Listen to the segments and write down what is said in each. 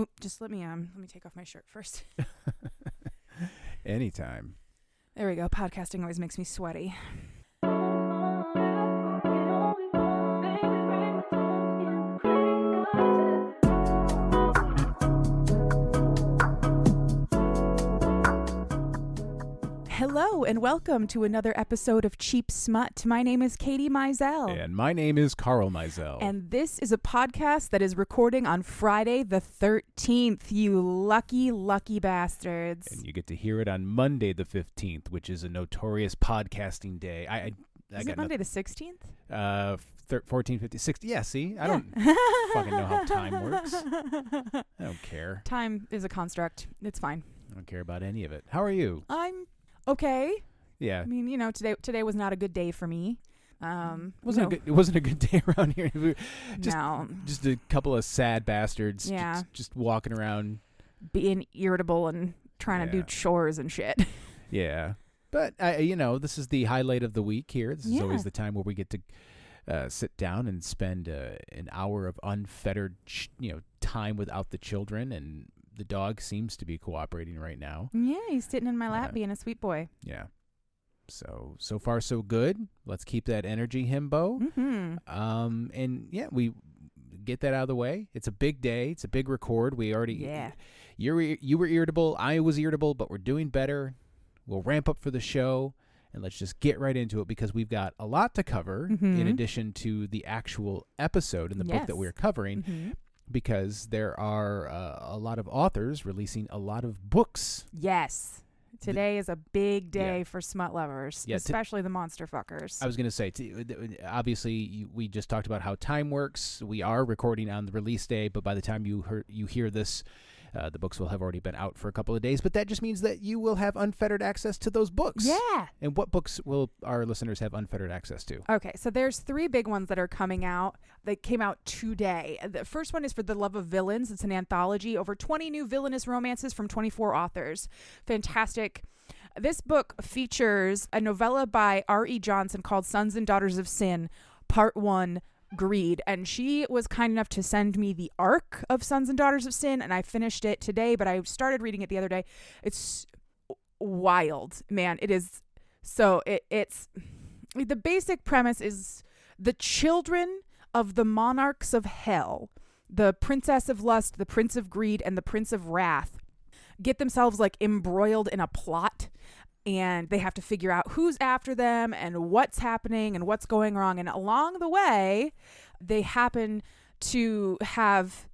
Oh, just let me take off my shirt first. Anytime. There we go. Podcasting always makes me sweaty. Hello and welcome to another episode of Cheap Smut. My name is Katie Mizell. And my name is Carl Mizell. And this is a podcast that is recording on Friday the 13th, you lucky, lucky bastards. And you get to hear it on Monday the 15th, which is a notorious podcasting day. Is it Monday the 16th? 14, 15, 16. Yeah, see? I don't fucking know how time works. I don't care. Time is a construct. It's fine. I don't care about any of it. How are you? I'm okay. Yeah. I mean, you know, today was not a good day for me. It wasn't a good day around here. Just a couple of sad bastards. Yeah. Just walking around. Being irritable and trying to do chores and shit. Yeah. But, this is the highlight of the week here. This is always the time where we get to sit down and spend an hour of unfettered, time without the children. And the dog seems to be cooperating right now. Yeah, he's sitting in my lap being a sweet boy. Yeah. So far, so good. Let's keep that energy, himbo. Mm-hmm. We get that out of the way. It's a big day. It's a big record. We already... Yeah. You were irritable. I was irritable, but we're doing better. We'll ramp up for the show, and let's just get right into it because we've got a lot to cover in addition to the actual episode and the book that we're covering because there are a lot of authors releasing a lot of books. Yes. Today is a big day for smut lovers, especially the monster fuckers. I was going to say, obviously, we just talked about how time works. We are recording on the release day, but by the time you hear this, the books will have already been out for a couple of days, but that just means that you will have unfettered access to those books. Yeah. And what books will our listeners have unfettered access to? Okay, so there's 3 big ones that are coming out. They came out today. The first one is For the Love of Villains. It's an anthology, over 20 new villainous romances from 24 authors. Fantastic. This book features a novella by R.E. Johnson called Sons and Daughters of Sin, Part 1, Greed, and she was kind enough to send me the arc of Sons and Daughters of Sin, and I finished it today, but I started reading it the other day. It's wild, man. It is. So it's the basic premise is the children of the monarchs of hell, the princess of lust, the prince of greed, and the prince of wrath, get themselves like embroiled in a plot. And they have to figure out who's after them and what's happening and what's going wrong. And along the way, they happen to have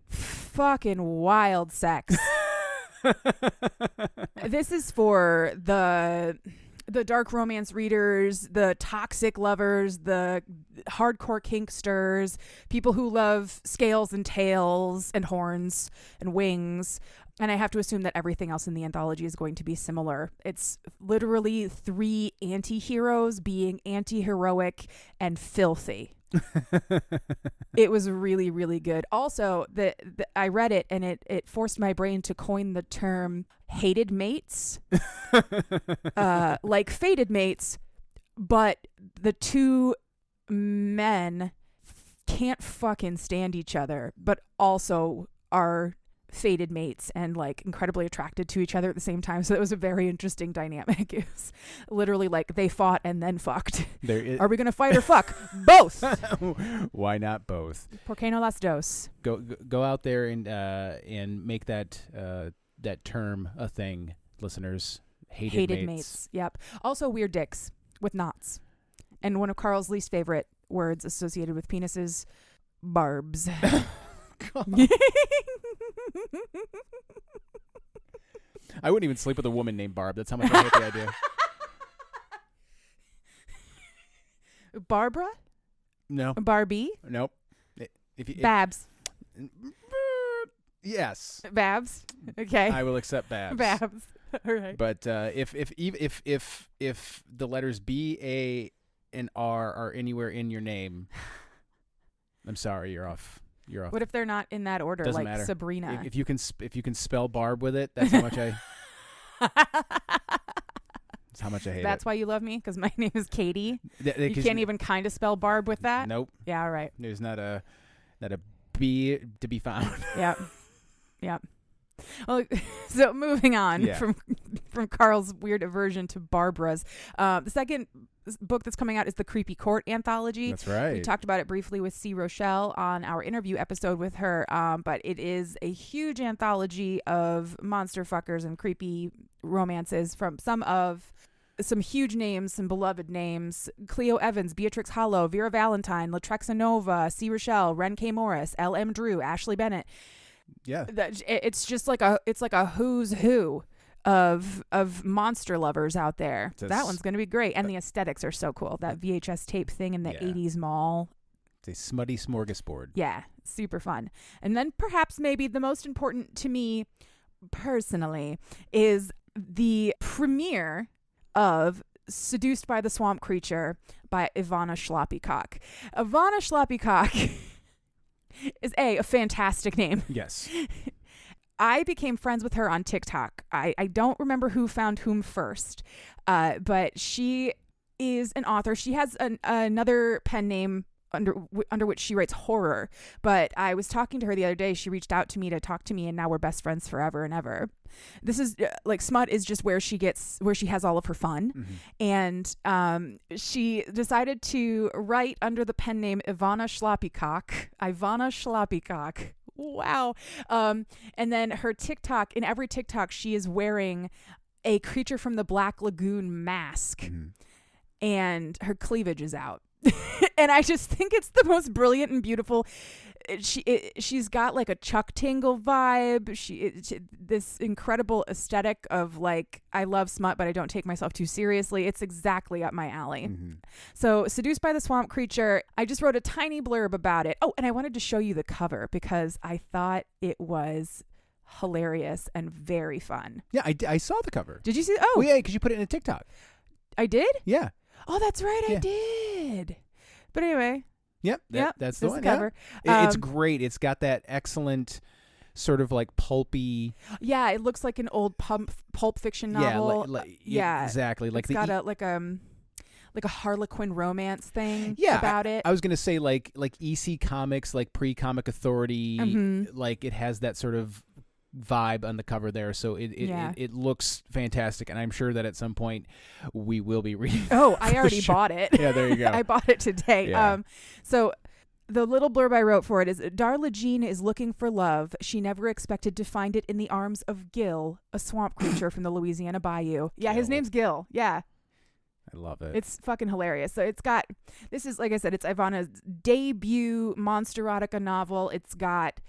fucking wild sex. This is for the dark romance readers, the toxic lovers, the hardcore kinksters, people who love scales and tails and horns and wings. And I have to assume that everything else in the anthology is going to be similar. It's literally 3 anti-heroes being anti-heroic and filthy. It was really, really good. Also, I read it and it forced my brain to coin the term hated mates, like fated mates, but the 2 men can't fucking stand each other, but also are fated mates and like incredibly attracted to each other at the same time. So it was a very interesting dynamic. It was literally like they fought and then fucked. Are we gonna fight or fuck? Both. Why not both? Por qué no las dos? Go out there and make that term a thing, listeners. Hated mates. Yep. Also weird dicks with knots. And one of Carl's least favorite words associated with penises, barbs. I wouldn't even sleep with a woman named Barb. That's how much I hate the idea. Barbara? No. Barbie? Nope. Babs. Yes. Babs. Okay. I will accept Babs. Babs. All right. But if the letters B, A, and R are anywhere in your name, I'm sorry, you're off. What if they're not in that order? Doesn't like matter. Sabrina. If you can spell Barb with it, that's how much I. That's how much I hate it. That's why you love me, because my name is Katie. You can't even kind of spell Barb with that. Nope. Yeah. All right. There's not a B to be found. Yeah. Yep. Well, so moving on Yeah. from Carl's weird aversion to Barbara's. The second book that's coming out is the Creepy Court anthology. That's right. We talked about it briefly with C. Rochelle on our interview episode with her, but it is a huge anthology of monster fuckers and creepy romances from some huge names, some beloved names: Cleo Evans, Beatrix Hollow, Vera Valentine, Latrexa Nova, C. Rochelle, Ren K. Morris, L. M. Drew, Ashley Bennett. Yeah. It's just like a who's who of monster lovers out there. That one's going to be great. And the aesthetics are so cool. That VHS tape thing in the 80s mall. It's a smutty smorgasbord. Yeah, super fun. And then perhaps maybe the most important to me personally is the premiere of Seduced by the Swamp Creature by Ivana Schlappycock. Ivana Schlappycock is a fantastic name. Yes. I became friends with her on TikTok. I don't remember who found whom first, but she is an author. She has another pen name under which she writes horror. But I was talking to her the other day. She reached out to me to talk to me, and now we're best friends forever and ever. This is like smut is just where she has all of her fun. Mm-hmm. And she decided to write under the pen name Ivana Schlappycock. Wow. And then her TikTok, in every TikTok, she is wearing a Creature from the Black Lagoon mask. Mm-hmm. And her cleavage is out. And I just think it's the most brilliant and beautiful. She's got like a Chuck Tingle vibe. This incredible aesthetic of like, I love smut, but I don't take myself too seriously. It's exactly up my alley. Mm-hmm. So Seduced by the Swamp Creature, I just wrote a tiny blurb about it. Oh, and I wanted to show you the cover because I thought it was hilarious and very fun. Yeah, I saw the cover. Did you see? Oh, yeah, because you put it in a TikTok. I did? Yeah. Oh, that's right. Yeah. I did. But anyway. Yep. That's the one. Cover. Yeah. It's great. It's got that excellent sort of like pulpy. Yeah, it looks like an old pulp fiction novel. Yeah, exactly. Like it's got a Harlequin romance thing about it. I was gonna say like EC Comics, like pre-Comic Authority. Mm-hmm. Like it has that sort of vibe on the cover there, so it looks fantastic, and I'm sure that at some point we will be reading. Oh, I already bought it. Yeah, there you go. I bought it today. Yeah. So the little blurb I wrote for it is: Darla Jean is looking for love. She never expected to find it in the arms of Gil, a swamp creature from the Louisiana Bayou. Yeah, His name's Gil. Yeah. I love it. It's fucking hilarious. So this is, like I said, it's Ivana's debut monster erotica novel. It's got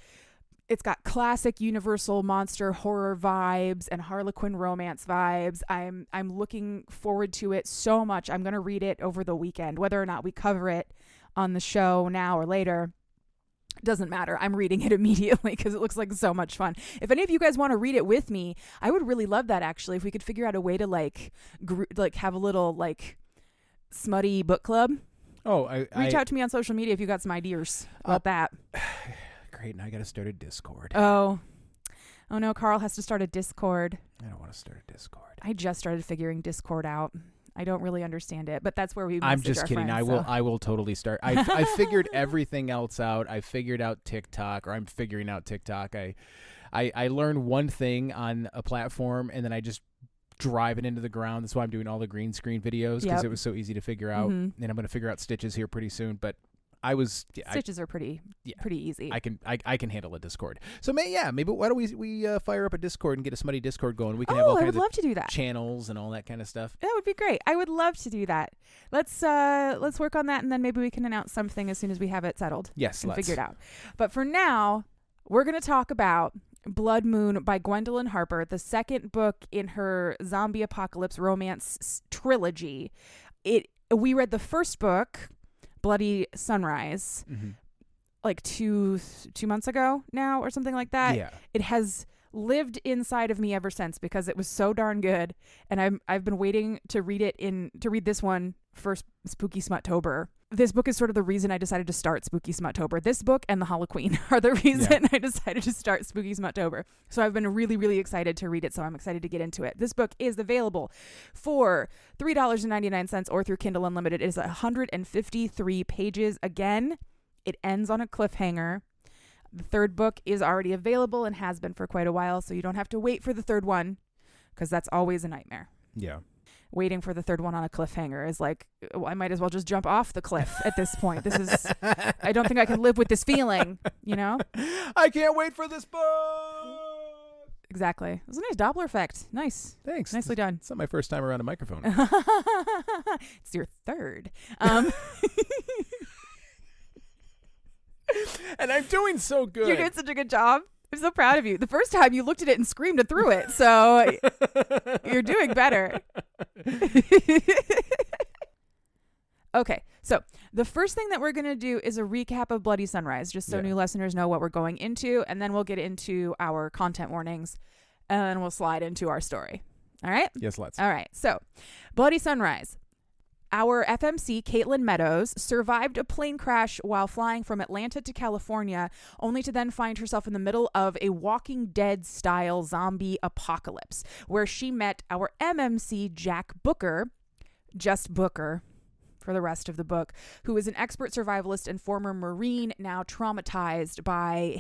classic Universal monster horror vibes and Harlequin romance vibes. I'm looking forward to it so much. I'm going to read it over the weekend. Whether or not we cover it on the show now or later, doesn't matter. I'm reading it immediately because it looks like so much fun. If any of you guys want to read it with me, I would really love that, actually. If we could figure out a way to like have a little like smutty book club. Oh, reach out to me on social media if you got some ideas about that. Great, and I got to start a Discord. Oh no, Carl has to start a Discord. I don't want to start a Discord. I just started figuring Discord out. I don't really understand it, but that's where we. I'm just kidding. Friends, I will totally start. I figured everything else out. I figured out TikTok, or I'm figuring out TikTok. I learned one thing on a platform, and then I just drive it into the ground. That's why I'm doing all the green screen videos, because it was so easy to figure out. Mm-hmm. And I'm going to figure out Stitches here pretty soon, but. Stitches are pretty easy. I can handle a Discord. So maybe why don't we fire up a Discord and get a smutty Discord going? We can have all kinds of to do that. Channels and all that kind of stuff. That would be great. I would love to do that. Let's work on that, and then maybe we can announce something as soon as we have it settled. Yes, and figured out. But for now, we're going to talk about Blood Moon by Gwendolyn Harper, the second book in her zombie apocalypse romance trilogy. We read the first book, Bloody Sunrise, mm-hmm. like two months ago now or something like that. Yeah. It has lived inside of me ever since because it was so darn good, and I've been waiting to read this one for Spooky Smuttober. This book is sort of the reason I decided to start Spooky Smuttober. This book and The Holoqueen are the reason I decided to start Spooky Smuttober. So I've been really, really excited to read it, so I'm excited to get into it. This book is available for $3.99 or through Kindle Unlimited. It is 153 pages. Again, it ends on a cliffhanger. The third book is already available and has been for quite a while, so you don't have to wait for the third one, because that's always a nightmare. Yeah. Waiting for the third one on a cliffhanger is like, I might as well just jump off the cliff at this point. This is, I don't think I can live with this feeling, you know? I can't wait for this book. Exactly. It was a nice Doppler effect. Nice. Thanks. Nicely done. It's not my first time around a microphone. It's your third. And I'm doing so good. You're doing such a good job. I'm so proud of you. The first time you looked at it and screamed and threw it, so you're doing better. Okay, so the first thing that we're going to do is a recap of Bloody Sunrise, just so new listeners know what we're going into, and then we'll get into our content warnings, and then we'll slide into our story. All right? Yes, let's. All right, so Bloody Sunrise. Our FMC, Caitlin Meadows, survived a plane crash while flying from Atlanta to California, only to then find herself in the middle of a Walking Dead-style zombie apocalypse, where she met our MMC, Jack Booker, just Booker, for the rest of the book, who is an expert survivalist and former Marine, now traumatized by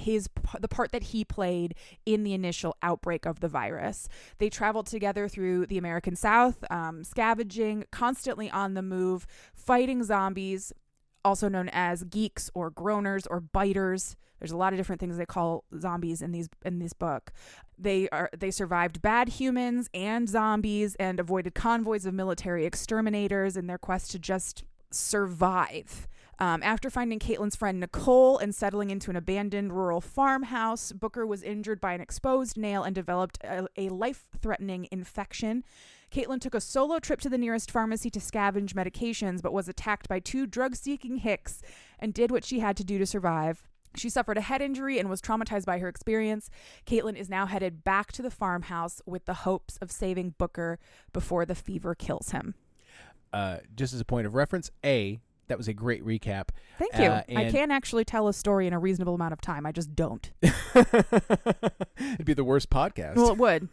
the part that he played in the initial outbreak of the virus. They traveled together through the American South, scavenging, constantly on the move, fighting zombies, also known as geeks or groaners or biters. There's a lot of different things they call zombies in this book. They survived bad humans and zombies and avoided convoys of military exterminators in their quest to just survive. After finding Caitlin's friend Nicole and settling into an abandoned rural farmhouse, Booker was injured by an exposed nail and developed a life-threatening infection. Caitlin took a solo trip to the nearest pharmacy to scavenge medications, but was attacked by 2 drug-seeking hicks and did what she had to do to survive. She suffered a head injury and was traumatized by her experience. Caitlin is now headed back to the farmhouse with the hopes of saving Booker before the fever kills him. Just as a point of reference, that was a great recap. Thank you. I can actually tell a story in a reasonable amount of time. I just don't. It'd be the worst podcast. Well, it would.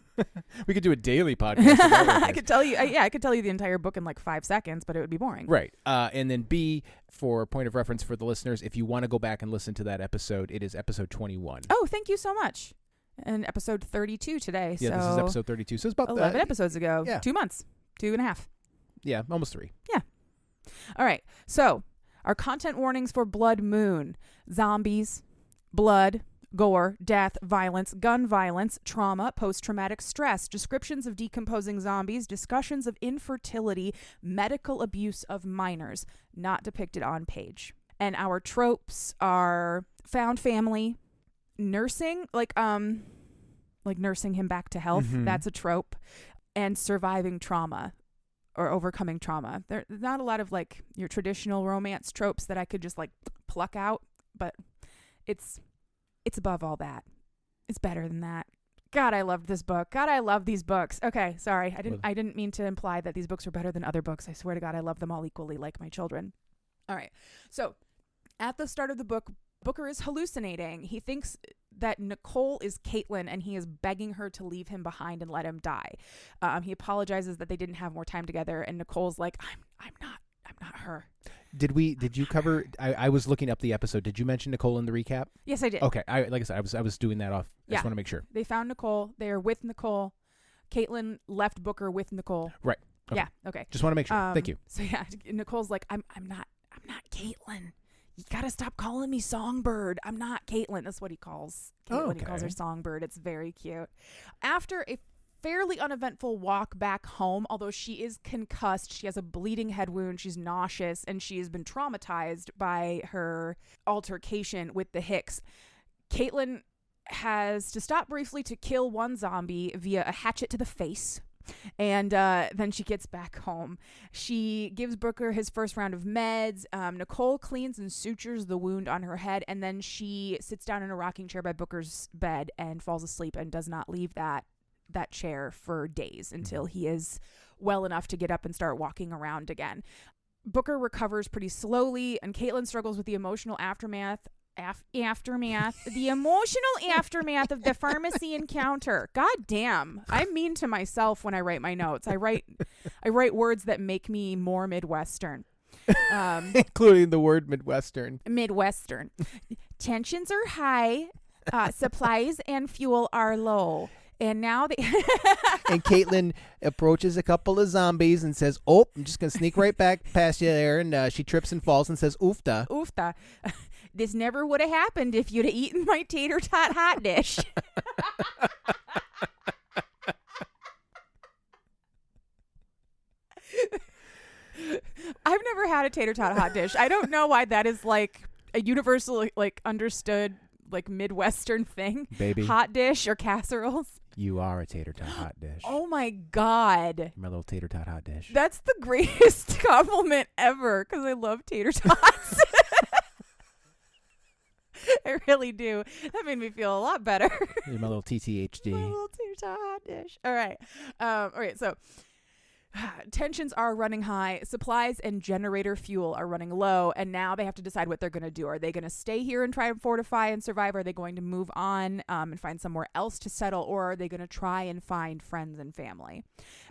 We could do a daily podcast. I could tell you. I could tell you the entire book in like 5 seconds, but it would be boring. Right. And then B, for point of reference for the listeners, if you want to go back and listen to that episode, it is episode 21. Oh, thank you so much. And episode 32 today. Yeah, this is episode 32. So it's about 11 episodes ago. Yeah. 2 months. 2.5. Yeah, almost 3. Yeah. All right. So our content warnings for Blood Moon: zombies, blood, gore, death, violence, gun violence, trauma, post-traumatic stress, descriptions of decomposing zombies, discussions of infertility, medical abuse of minors, not depicted on page. And our tropes are found family, nursing, like nursing him back to health. Mm-hmm. That's a trope. And surviving trauma or overcoming trauma. There's not a lot of like your traditional romance tropes that I could just like pluck out, but it's above all that. It's better than that. God, I loved this book. God, I love these books. Okay, sorry. I didn't mean to imply that these books were better than other books. I swear to God, I love them all equally, like my children. All right. So, at the start of the book, Booker is hallucinating. He thinks that Nicole is Caitlin and he is begging her to leave him behind and let him die. He apologizes that they didn't have more time together, and Nicole's like, I'm not her. Did you cover? I was looking up the episode. Did you mention Nicole in the recap? Yes, I did. Okay. Like I said, I was doing that off. I just want to make sure. They found Nicole. They are with Nicole. Caitlin left Booker with Nicole. Right. Okay. Yeah. Okay. Just want to make sure. Thank you. So yeah, Nicole's like, I'm not Caitlin. You gotta stop calling me Songbird. I'm not Caitlin. That's what he calls Caitlin. Oh, okay. He calls her Songbird. It's very cute. After a fairly uneventful walk back home, although she is concussed, she has a bleeding head wound, she's nauseous, and she has been traumatized by her altercation with the Hicks. Caitlin has to stop briefly to kill one zombie via a hatchet to the face. And then she gets back home. She gives Booker his first round of meds. Nicole cleans and sutures the wound on her head, and then she sits down in a rocking chair by Booker's bed and falls asleep and does not leave that chair for days until he is well enough to get up and start walking around again. Booker recovers pretty slowly, and Caitlin struggles with the emotional aftermath the emotional aftermath of the pharmacy encounter. God damn. I'm mean to myself when I write my notes. I write words that make me more Midwestern. Including the word Midwestern. Midwestern. Tensions are high. Supplies and fuel are low. And now they And Caitlin approaches a couple of zombies and says, "Oh, I'm just gonna sneak right back past you there." And she trips and falls and says, "Oofta." Oofta. This never would have happened if you'd have eaten my tater tot hot dish. I've never had a tater tot hot dish. I don't know why that is like a universal, like understood, like Midwestern thing. Baby. Hot dish or casseroles. You are a tater tot hot dish. Oh my God. My little tater tot hot dish. That's the greatest compliment ever because I love tater tots. I really do. That made me feel a lot better. You're my little TTHD. My little tater tot hot dish. All right. So tensions are running high. Supplies and generator fuel are running low. And now they have to decide what they're going to do. Are they going to stay here and try and fortify and survive? Are they going to move on and find somewhere else to settle? Or are they going to try and find friends and family?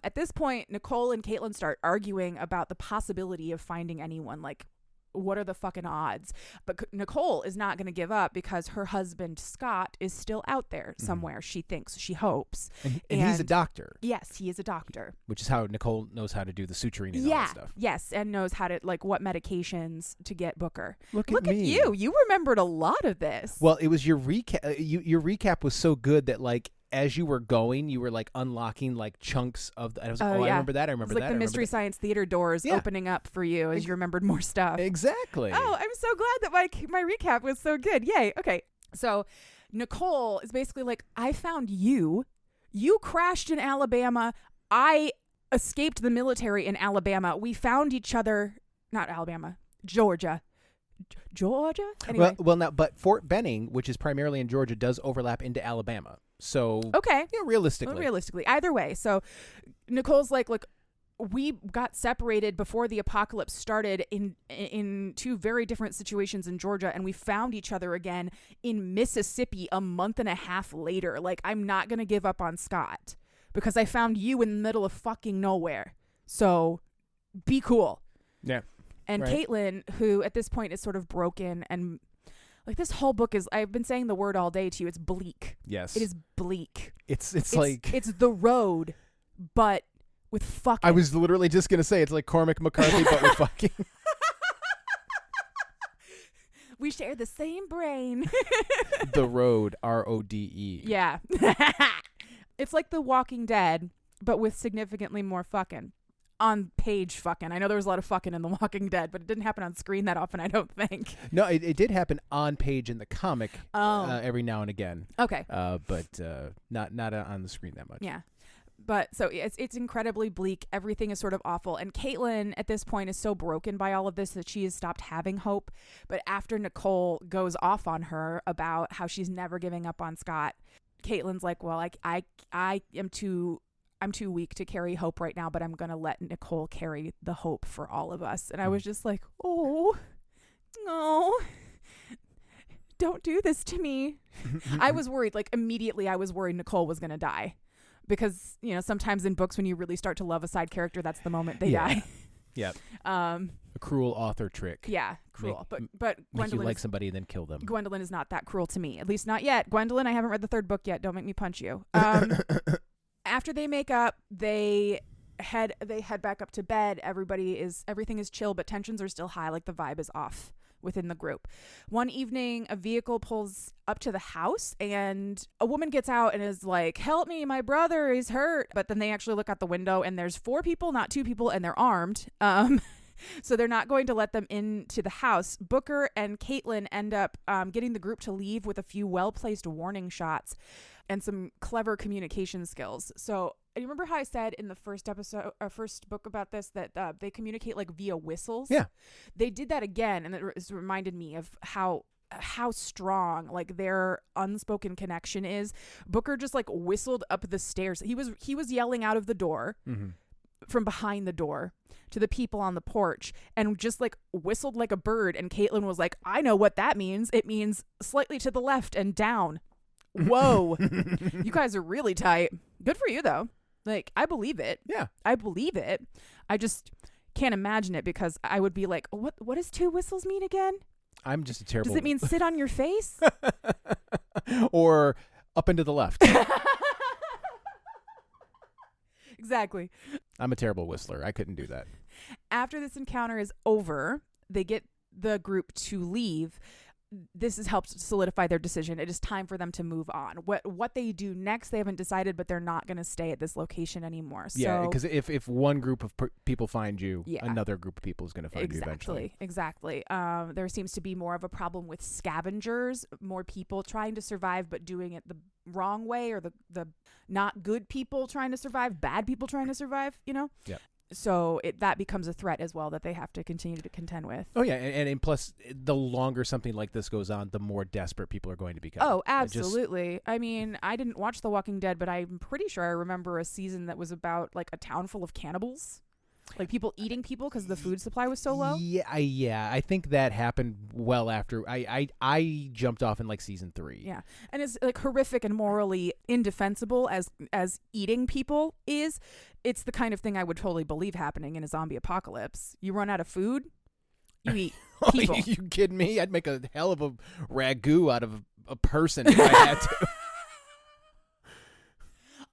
At this point, Nicole and Caitlin start arguing about the possibility of finding anyone. Like, what are the fucking odds? But Nicole is not going to give up because her husband, Scott, is still out there somewhere. She thinks, she hopes. And he's a doctor. Yes, he is a doctor. Which is how Nicole knows how to do the suturing and all that stuff. Yes, and knows how to, like, what medications to get Booker. Look at me. you. You remembered a lot of this. Well, it was your recap. Your recap was so good that, like, as you were going, you were like unlocking like chunks of the, I was like, I remember that. I remember that. It's like the Mystery Science Theater doors opening up for you as you remembered more stuff. Exactly. Oh, I'm so glad that my recap was so good. Yay. Okay. So Nicole is basically like, I found you. You crashed in Alabama. I escaped the military in Alabama. We found each other. Not Alabama. Georgia. Anyway. Well, now, but Fort Benning, which is primarily in Georgia, does overlap into Alabama. So okay, yeah, realistically, either way. So Nicole's like, look, we got separated before the apocalypse started in two very different situations in Georgia, and we found each other again in Mississippi a month and a half later. Like, I'm not gonna give up on Scott because I found you in the middle of fucking nowhere. So be cool. Yeah. And right. Caitlin, who at this point is sort of broken and like this whole book is, I've been saying the word all day to you, it's bleak. Yes. It is bleak. It's like... It's the road, but with fucking... I was literally just going to say, it's like Cormac McCarthy, but with fucking... We share the same brain. The road, RODE. Yeah. It's like The Walking Dead, but with significantly more fucking. On page fucking. I know there was a lot of fucking in The Walking Dead, but it didn't happen on screen that often, I don't think. No, it did happen on page in the comic every now and again. Okay. But not on the screen that much. Yeah. But so it's incredibly bleak. Everything is sort of awful. And Caitlin at this point is so broken by all of this that she has stopped having hope. But after Nicole goes off on her about how she's never giving up on Scott, Caitlin's like, well, I am I'm too weak to carry hope right now, but I'm going to let Nicole carry the hope for all of us. And I was just like, oh, no, don't do this to me. I was worried, like immediately I was worried Nicole was going to die because, you know, sometimes in books when you really start to love a side character, that's the moment they die. Yep. A cruel author trick. Yeah, cruel. But Gwendolyn, make you like somebody and then kill them. Gwendolyn is not that cruel to me, at least not yet. Gwendolyn, I haven't read the third book yet. Don't make me punch you. After they make up, they head back up to bed. Everything is chill, but tensions are still high. Like the vibe is off within the group. One evening, a vehicle pulls up to the house and a woman gets out and is like, help me, my brother is hurt. But then they actually look out the window and there's 4 people, not 2 people, and they're armed. So they're not going to let them into the house. Booker and Caitlin end up getting the group to leave with a few well-placed warning shots and some clever communication skills. So you remember how I said in the first book about this that they communicate like via whistles? Yeah. They did that again, and it reminded me of how strong like their unspoken connection is. Booker just like whistled up the stairs. He was yelling out of the door from behind the door to the people on the porch and just like whistled like a bird. And Caitlin was like, I know what that means. It means slightly to the left and down. Whoa. You guys are really tight. Good for you though. Like, I believe it. Yeah. I believe it. I just, can't imagine it because I would be like, what does 2 whistles mean again? I'm just a terrible... Does it mean sit on your face? Or up and to the left. Exactly. I'm a terrible whistler. I couldn't do that. After this encounter is over, they get the group to leave. This has helped solidify their decision. It is time for them to move on. What they do next, they haven't decided, but they're not going to stay at this location anymore. Yeah, because if one group of people find you, Yeah. another group of people is going to find you eventually. Exactly. There seems to be more of a problem with scavengers, more people trying to survive, but doing it the wrong way, or the not good people trying to survive, bad people trying to survive, Yeah. So that becomes a threat as well that they have to continue to contend with. Oh, yeah. And plus, the longer something like this goes on, the more desperate people are going to become. Oh, absolutely. I mean, I didn't watch The Walking Dead, but I'm pretty sure I remember a season that was about like a town full of cannibals. Like people eating people because the food supply was so low. Yeah. I think that happened well after I jumped off in like season 3. Yeah, and it's like horrific and morally indefensible as eating people is. It's the kind of thing I would totally believe happening in a zombie apocalypse. You run out of food, you eat people. You kidding me? I'd make a hell of a ragu out of a person if I had to.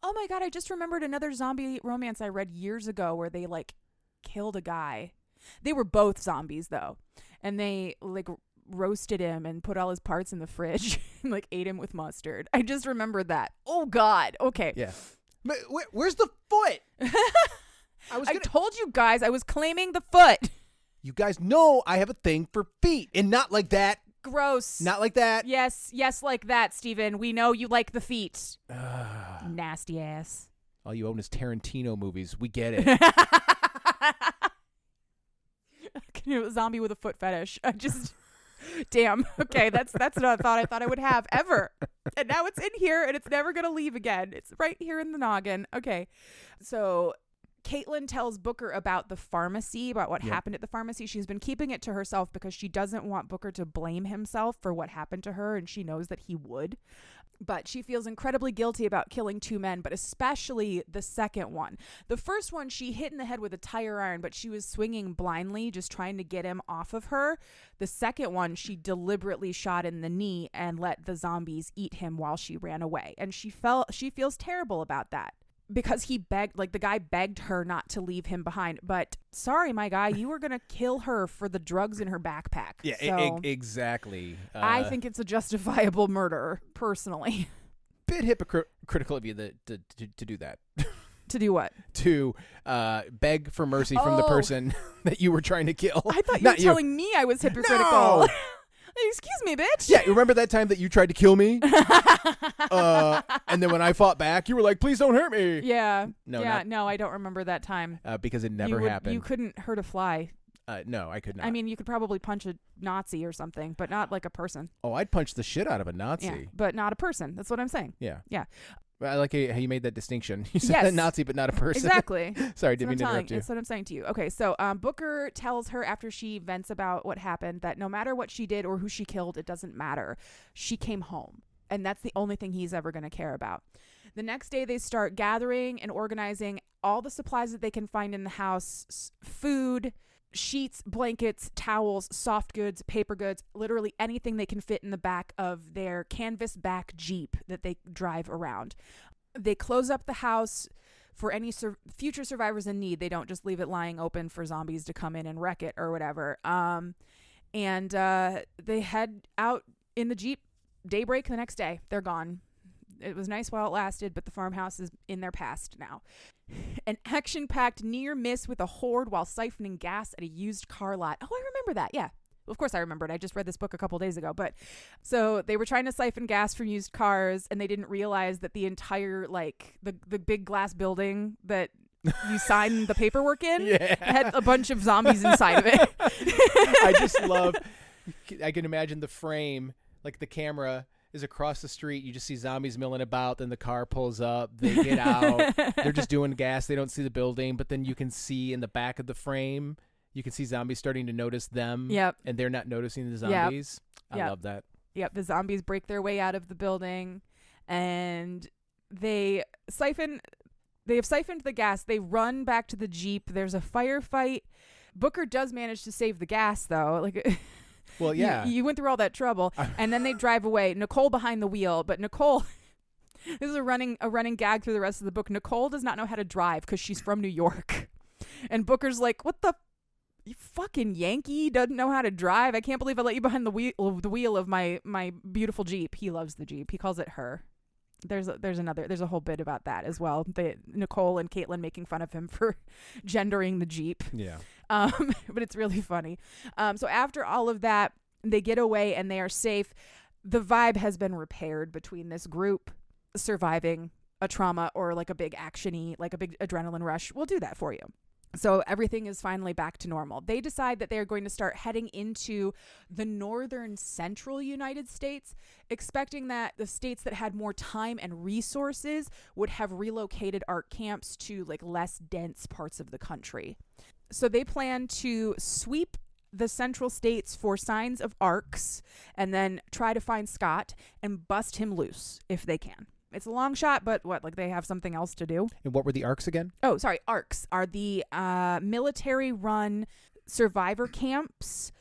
Oh my God, I just remembered another zombie romance I read years ago where they like killed a guy. They were both zombies though. And they like roasted him and put all his parts in the fridge and like ate him with mustard. I just remembered that. Oh God. Okay. Yeah. Where's the foot? I told you guys I was claiming the foot. You guys know I have a thing for feet, and not like that. Gross. Not like that. Yes, like that, Steven. We know you like the feet. Nasty ass. All you own is Tarantino movies. We get it. A zombie with a foot fetish. I just... Damn. Okay, that's not a thought I thought I would have ever. And now it's in here, and it's never going to leave again. It's right here in the noggin. Okay. So... Caitlin tells Booker about the pharmacy, about what happened at the pharmacy. She's been keeping it to herself because she doesn't want Booker to blame himself for what happened to her, and she knows that he would. But she feels incredibly guilty about killing 2 men, but especially the second one. The first one, she hit in the head with a tire iron, but she was swinging blindly, just trying to get him off of her. The second one, she deliberately shot in the knee and let the zombies eat him while she ran away. And she feels terrible about that. Because the guy begged her not to leave him behind. But sorry, my guy, you were going to kill her for the drugs in her backpack. Yeah, so exactly. I think it's a justifiable murder, personally. Bit hypocritical of you to do that. To do what? To beg for mercy from the person that you were trying to kill. I thought you were telling me I was hypocritical. No! Excuse me, bitch. Yeah, you remember that time that you tried to kill me? And then when I fought back, you were like, please don't hurt me. Yeah. No, no, I don't remember that time. Because it never happened. You couldn't hurt a fly. No, I could not. I mean, you could probably punch a Nazi or something, but not like a person. Oh, I'd punch the shit out of a Nazi. Yeah, but not a person. That's what I'm saying. Yeah. Yeah. I like how you made that distinction. You said a Nazi, but not a person. Exactly. Sorry, didn't mean to interrupt you. That's what I'm saying to you. Okay, so Booker tells her after she vents about what happened that no matter what she did or who she killed, it doesn't matter. She came home, and that's the only thing he's ever going to care about. The next day, they start gathering and organizing all the supplies that they can find in the house, food, sheets, blankets, towels, soft goods, paper goods, literally anything they can fit in the back of their canvas back Jeep that they drive around. They close up the house for any future survivors in need. They don't just leave it lying open for zombies to come in and wreck it or whatever. And they head out in the Jeep. Daybreak the next day. They're gone. It was nice while it lasted, but the farmhouse is in their past now. An action-packed near miss with a horde while siphoning gas at a used car lot. Oh, I remember that. Yeah. Of course I remembered. I just read this book a couple days ago. But so they were trying to siphon gas from used cars, and they didn't realize that the entire, the big glass building that you sign the paperwork in had a bunch of zombies inside of it. I just love, I can imagine the frame, like the camera is across the street. You just see zombies milling about. Then the car pulls up. They get out. They're just doing gas. They don't see the building. But then you can see in the back of the frame, you can see zombies starting to notice them. Yep. And they're not noticing the zombies. Yep. I love that. Yep. The zombies break their way out of the building, and they siphon They have siphoned the gas. They run back to the Jeep. There's a firefight. Booker does manage to save the gas, though. Like, well, yeah. You went through all that trouble. And then they drive away. Nicole behind the wheel. But Nicole, this is a running gag through the rest of the book. Nicole does not know how to drive because she's from New York. And Booker's like, what the... You fucking Yankee doesn't know how to drive. I can't believe I let you behind the wheel of my beautiful Jeep. He loves the Jeep. He calls it her. There's a whole bit about that as well. Nicole and Caitlin making fun of him for gendering the Jeep. Yeah. But it's really funny. So after all of that, they get away and they are safe. The vibe has been repaired between this group surviving a trauma or like a big action-y, like a big adrenaline rush. We'll do that for you. So everything is finally back to normal. They decide that they are going to start heading into the northern central United States, expecting that the states that had more time and resources would have relocated ARC camps to like less dense parts of the country. So they plan to sweep the central states for signs of ARCs and then try to find Scott and bust him loose if they can. It's a long shot, but they have something else to do. And what were the ARCs again? Oh, sorry. ARCs are the military-run survivor camps,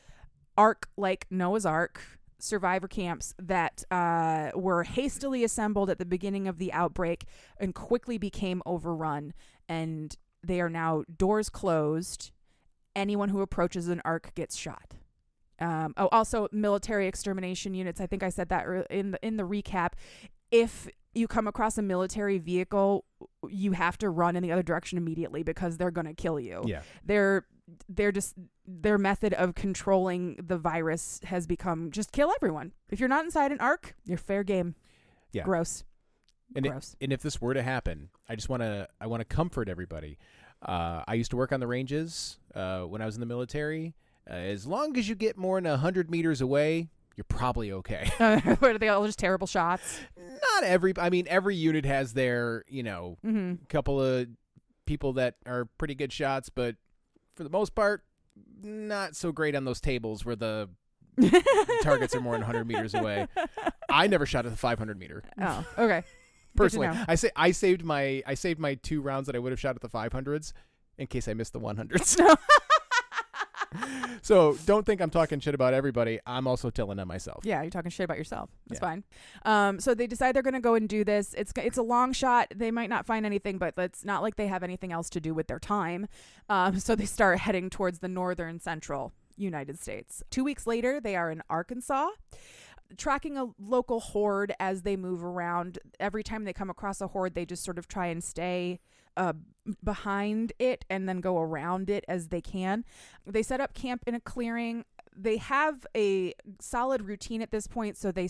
ARC like Noah's Ark, survivor camps that were hastily assembled at the beginning of the outbreak and quickly became overrun. And they are now doors closed. Anyone who approaches an ARC gets shot. Also military extermination units. I think I said that in the recap. If you come across a military vehicle, you have to run in the other direction immediately because they're going to kill you. Yeah. Their method of controlling the virus has become just kill everyone. If you're not inside an ARC, you're fair game. Yeah. Gross. And if this were to happen, I want to comfort everybody. I used to work on the ranges when I was in the military. As long as you get more than 100 meters away, you're probably okay. Are they all just terrible shots? Not every unit has their, couple of people that are pretty good shots, but for the most part, not so great on those tables where the targets are more than 100 meters away. I never shot at the 500 meter. Oh, okay. Personally, I saved my 2 rounds that I would have shot at the 500s in case I missed the 100s. So don't think I'm talking shit about everybody. I'm also telling on myself. Yeah, you're talking shit about yourself. That's fine. So they decide they're going to go and do this. It's a long shot. They might not find anything, but it's not like they have anything else to do with their time. So they start heading towards the northern central United States. 2 weeks later, they are in Arkansas, tracking a local horde as they move around. Every time they come across a horde, they just sort of try and stay behind it and then go around it as they can. They set up camp in a clearing. They have a solid routine at this point. So they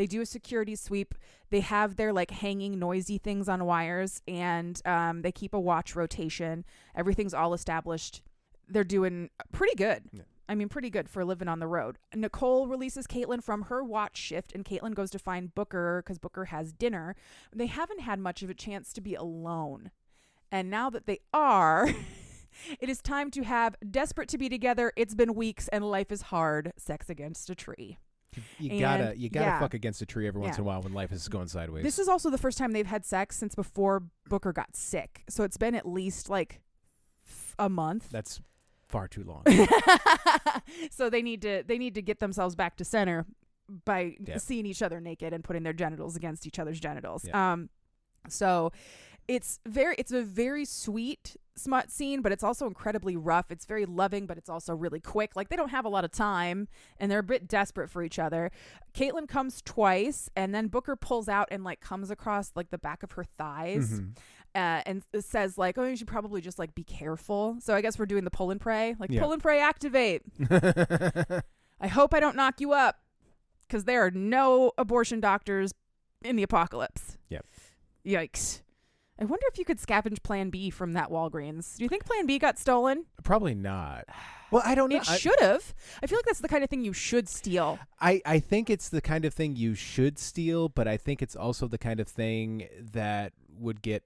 do a security sweep. They have their hanging noisy things on wires, and they keep a watch rotation. Everything's all established. They're doing pretty good. Yeah. I mean, pretty good for living on the road. Nicole releases Caitlin from her watch shift, and Caitlin goes to find Booker because Booker has dinner. They haven't had much of a chance to be alone. And now that they are, it is time to have desperate to be together. It's been weeks and life is hard. Sex against a tree. You gotta fuck against a tree every once in a while when life is going sideways. This is also the first time they've had sex since before Booker got sick. So it's been at least a month. That's far too long. So they need to get themselves back to center by seeing each other naked and putting their genitals against each other's genitals. Yeah. So it's a very sweet smut scene, but it's also incredibly rough. It's very loving, but it's also really quick. They don't have a lot of time and they're a bit desperate for each other. Caitlin comes twice, and then Booker pulls out and comes across the back of her thighs. Mm-hmm. And it says oh, you should probably just be careful. So I guess we're doing the pull and pray, pull and pray, activate. I hope I don't knock you up, because there are no abortion doctors in the apocalypse. Yep. Yikes. I wonder if you could scavenge Plan B from that Walgreens. Do you think Plan B got stolen? Probably not. Well, I don't know. It should have. I feel like that's the kind of thing you should steal. I think it's the kind of thing you should steal, but I think it's also the kind of thing that would get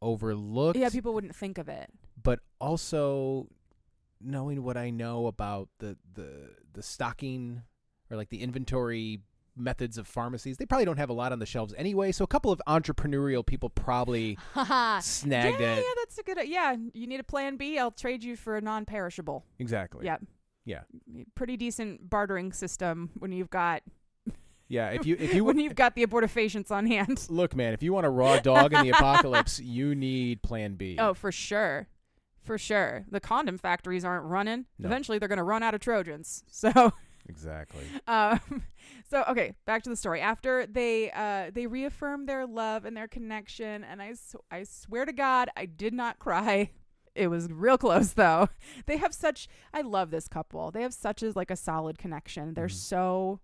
overlooked. Yeah, people wouldn't think of it. But also, knowing what I know about the stocking or the inventory methods of pharmacies. They probably don't have a lot on the shelves anyway, so a couple of entrepreneurial people probably snagged it. Yeah, that's a good. Yeah, you need a plan B. I'll trade you for a non-perishable. Exactly. Yep. Yeah. Pretty decent bartering system when you've got. Yeah, if you when you've got the abortifacients on hand. Look, man, if you want a raw dog in the apocalypse, you need plan B. Oh, for sure. For sure. The condom factories aren't running. No. Eventually they're going to run out of Trojans. So Exactly. So okay, back to the story. After they reaffirm their love and their connection, and I swear to God, I did not cry. It was real close though. They have such. I love this couple. They have such a solid connection. They're so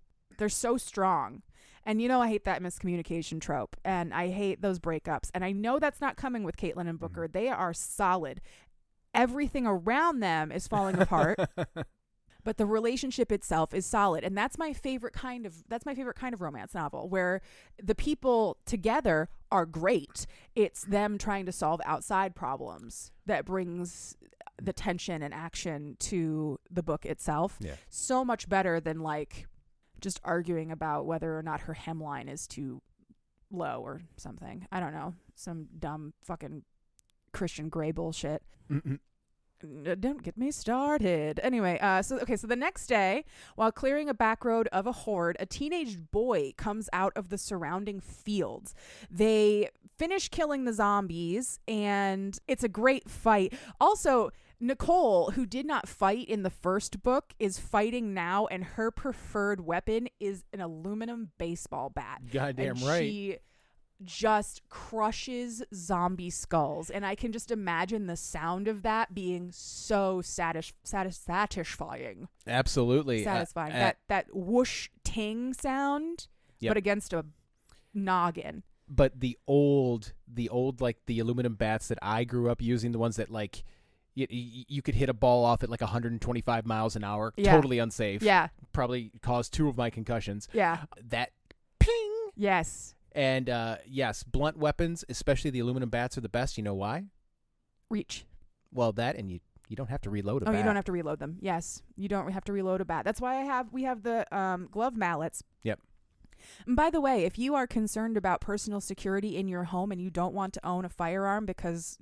strong. And I hate that miscommunication trope, and I hate those breakups. And I know that's not coming with Caitlin and Booker. They are solid. Everything around them is falling apart. But the relationship itself is solid, and that's my favorite kind of romance novel, where the people together are great. It's them trying to solve outside problems that brings the tension and action to the book itself. Yeah. So much better than just arguing about whether or not her hemline is too low or something. I don't know, some dumb fucking Christian Grey bullshit. Mm-mm. Don't get me started. Anyway, so the next day, while clearing a back road of a horde, a teenage boy comes out of the surrounding fields. They finish killing the zombies, and it's a great fight. Also, Nicole, who did not fight in the first book, is fighting now, and her preferred weapon is an aluminum baseball bat. Goddamn and right. She just crushes zombie skulls, and I can just imagine the sound of that being so satisfying. Absolutely Satisfying. That whoosh ting sound, yep. But against a noggin. But the old like the aluminum bats that I grew up using, the ones that you could hit a ball off at 125 miles an hour, totally unsafe. Yeah, probably caused 2 of my concussions. Yeah, that ping. Yes. And yes, blunt weapons, especially the aluminum bats, are the best. You know why? Reach. Well, that, and you don't have to reload a bat. Oh, you don't have to reload them. Yes, you don't have to reload a bat. That's why we have the glove mallets. Yep. And by the way, if you are concerned about personal security in your home and you don't want to own a firearm because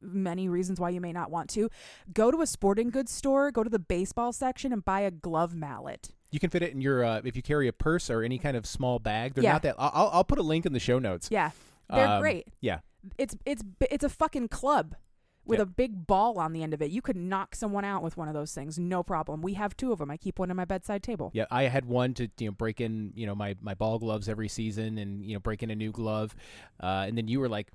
many reasons why you may not want to, go to a sporting goods store, go to the baseball section, and buy a glove mallet. You can fit it in your if you carry a purse or any kind of small bag. They're not that. I'll put a link in the show notes. Yeah, they're great. Yeah, it's a fucking club with a big ball on the end of it. You could knock someone out with one of those things, no problem. We have 2 of them. I keep one on my bedside table. Yeah, I had one to break in my ball gloves every season and break in a new glove, and then you were like,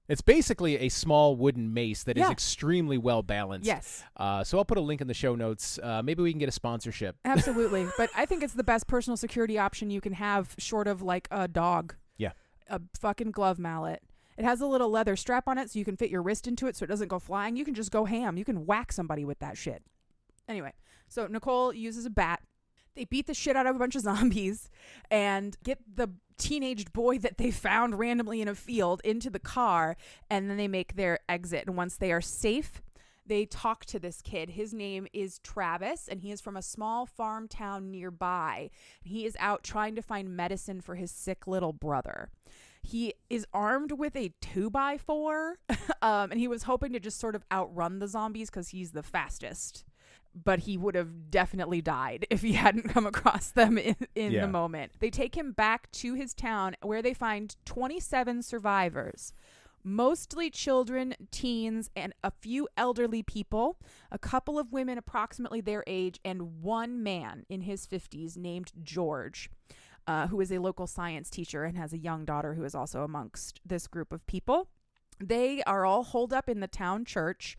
It's basically a small wooden mace that is extremely well balanced. Yes. So I'll put a link in the show notes. Maybe we can get a sponsorship. Absolutely. But I think it's the best personal security option you can have, short of a dog. Yeah. A fucking glove mallet. It has a little leather strap on it so you can fit your wrist into it so it doesn't go flying. You can just go ham. You can whack somebody with that shit. Anyway, so Nicole uses a bat. They beat the shit out of a bunch of zombies and get the teenage boy that they found randomly in a field into the car, and then they make their exit. And once they are safe, they talk to this kid. His name is Travis, and he is from a small farm town nearby. He is out trying to find medicine for his sick little brother. He is armed with a 2x4, and he was hoping to just sort of outrun the zombies because he's the fastest. But he would have definitely died if he hadn't come across them in the moment. They take him back to his town where they find 27 survivors, mostly children, teens, and a few elderly people, a couple of women approximately their age, and one man in his 50s named George, who is a local science teacher and has a young daughter who is also amongst this group of people. They are all holed up in the town church,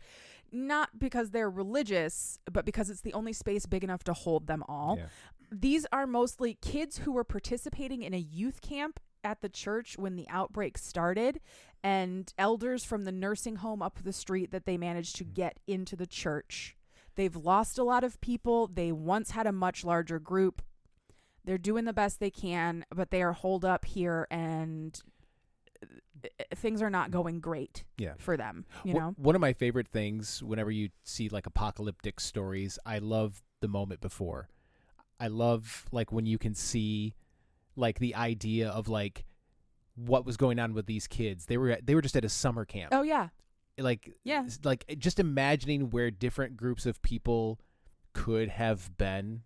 not because they're religious, but because it's the only space big enough to hold them all. Yeah. These are mostly kids who were participating in a youth camp at the church when the outbreak started, and elders from the nursing home up the street that they managed to get into the church. They've lost a lot of people. They once had a much larger group. They're doing the best they can, but they are holed up here, and things are not going great for them. You know, one of my favorite things whenever you see like apocalyptic stories, I love the moment before. I love like when you can see like the idea of like what was going on with these kids. They were just at a summer camp. Oh yeah. Like Yeah. like just imagining where different groups of people could have been.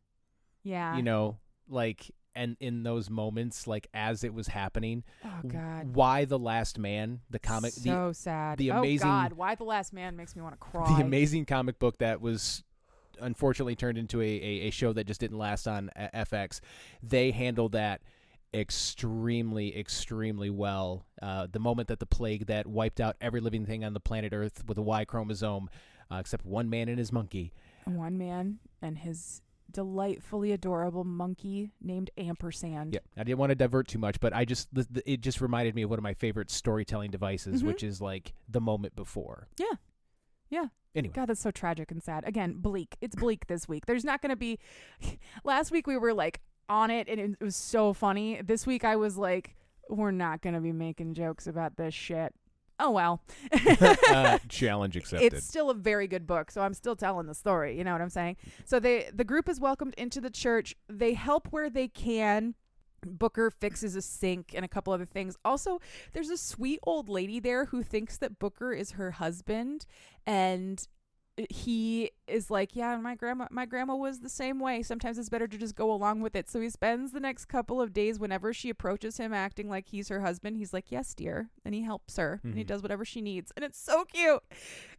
Yeah. You know, like, and in those moments, like as it was happening. Oh God. Why the Last Man, the comic, So sad. the amazing, oh God, Why the Last Man makes me want to cry. the amazing comic book that was unfortunately turned into a show that just didn't last on FX. They handled that extremely well. The moment that the plague that wiped out every living thing on the planet Earth with a Y chromosome, except one man and his monkey. One man and his delightfully adorable monkey named Ampersand. Yeah, I didn't want to divert too much, but it just reminded me of one of my favorite storytelling devices, which is like the moment before. Yeah. Anyway. God, that's so tragic and sad. Again, bleak. It's bleak this week. There's not going to be... Last week we were like on it and it was so funny. This week I was like, we're not going to be making jokes about this shit. Oh, well. Challenge accepted. It's still a very good book, so I'm still telling the story. You know what I'm saying? So the group is welcomed into the church. They help where they can. Booker fixes a sink and a couple other things. Also, there's a sweet old lady there who thinks that Booker is her husband, and he is like, yeah, my grandma was the same way. Sometimes it's better to just go along with it. So he spends the next couple of days, whenever she approaches him acting like he's her husband, he's like, yes, dear. And he helps her and he does whatever she needs. And it's so cute.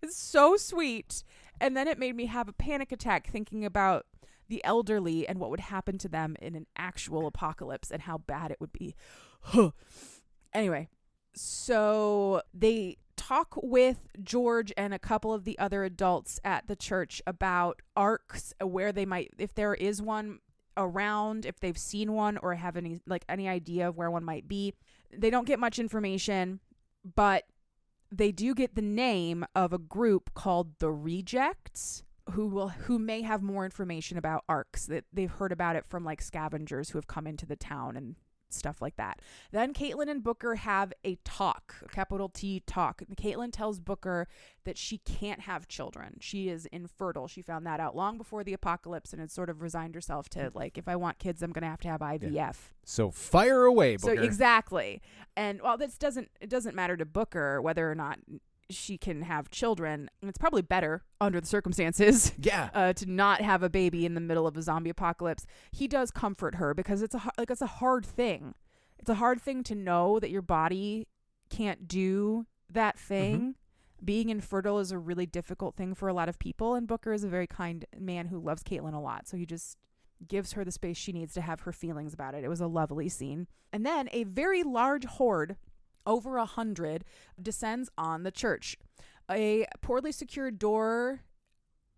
It's so sweet. And then it made me have a panic attack thinking about the elderly and what would happen to them in an actual apocalypse and how bad it would be. Anyway, so they talk with George and a couple of the other adults at the church about arcs, where they might, if there is one around, if they've seen one or have any idea of where one might be. They don't get much information, but they do get the name of a group called the Rejects, who may have more information about arcs, that they've heard about it from like scavengers who have come into the town and stuff like that. Then Caitlin and Booker have a talk, a capital T talk. Caitlin tells Booker that she can't have children. She is infertile. She found that out long before the apocalypse and had sort of resigned herself to, like, if I want kids, I'm going to have IVF. Yeah. So fire away, Booker. So exactly. And while it doesn't matter to Booker whether or not she can have children, it's probably better under the circumstances to not have a baby in the middle of a zombie apocalypse. He does comfort her because it's a hard thing. It's a hard thing to know that your body can't do that thing. Being infertile is a really difficult thing for a lot of people, and Booker is a very kind man who loves Caitlin a lot, so he just gives her the space she needs to have her feelings about it. It was a lovely scene. And then a very large horde, over 100, descends on the church. A poorly secured door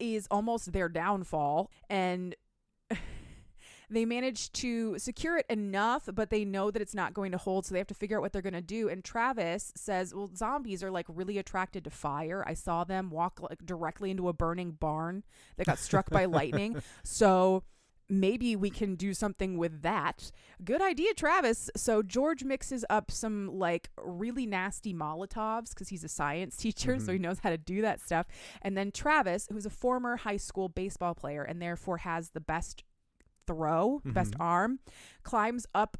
is almost their downfall, and they manage to secure it enough, but they know that it's not going to hold, so they have to figure out what they're going to do. And Travis says, well, zombies are like really attracted to fire. I saw them walk like directly into a burning barn that got struck by lightning. So maybe we can do something with that. Good idea, Travis. So George mixes up some like really nasty Molotovs because he's a science teacher, so he knows how to do that stuff. And then Travis, who's a former high school baseball player and therefore has the best best arm, climbs up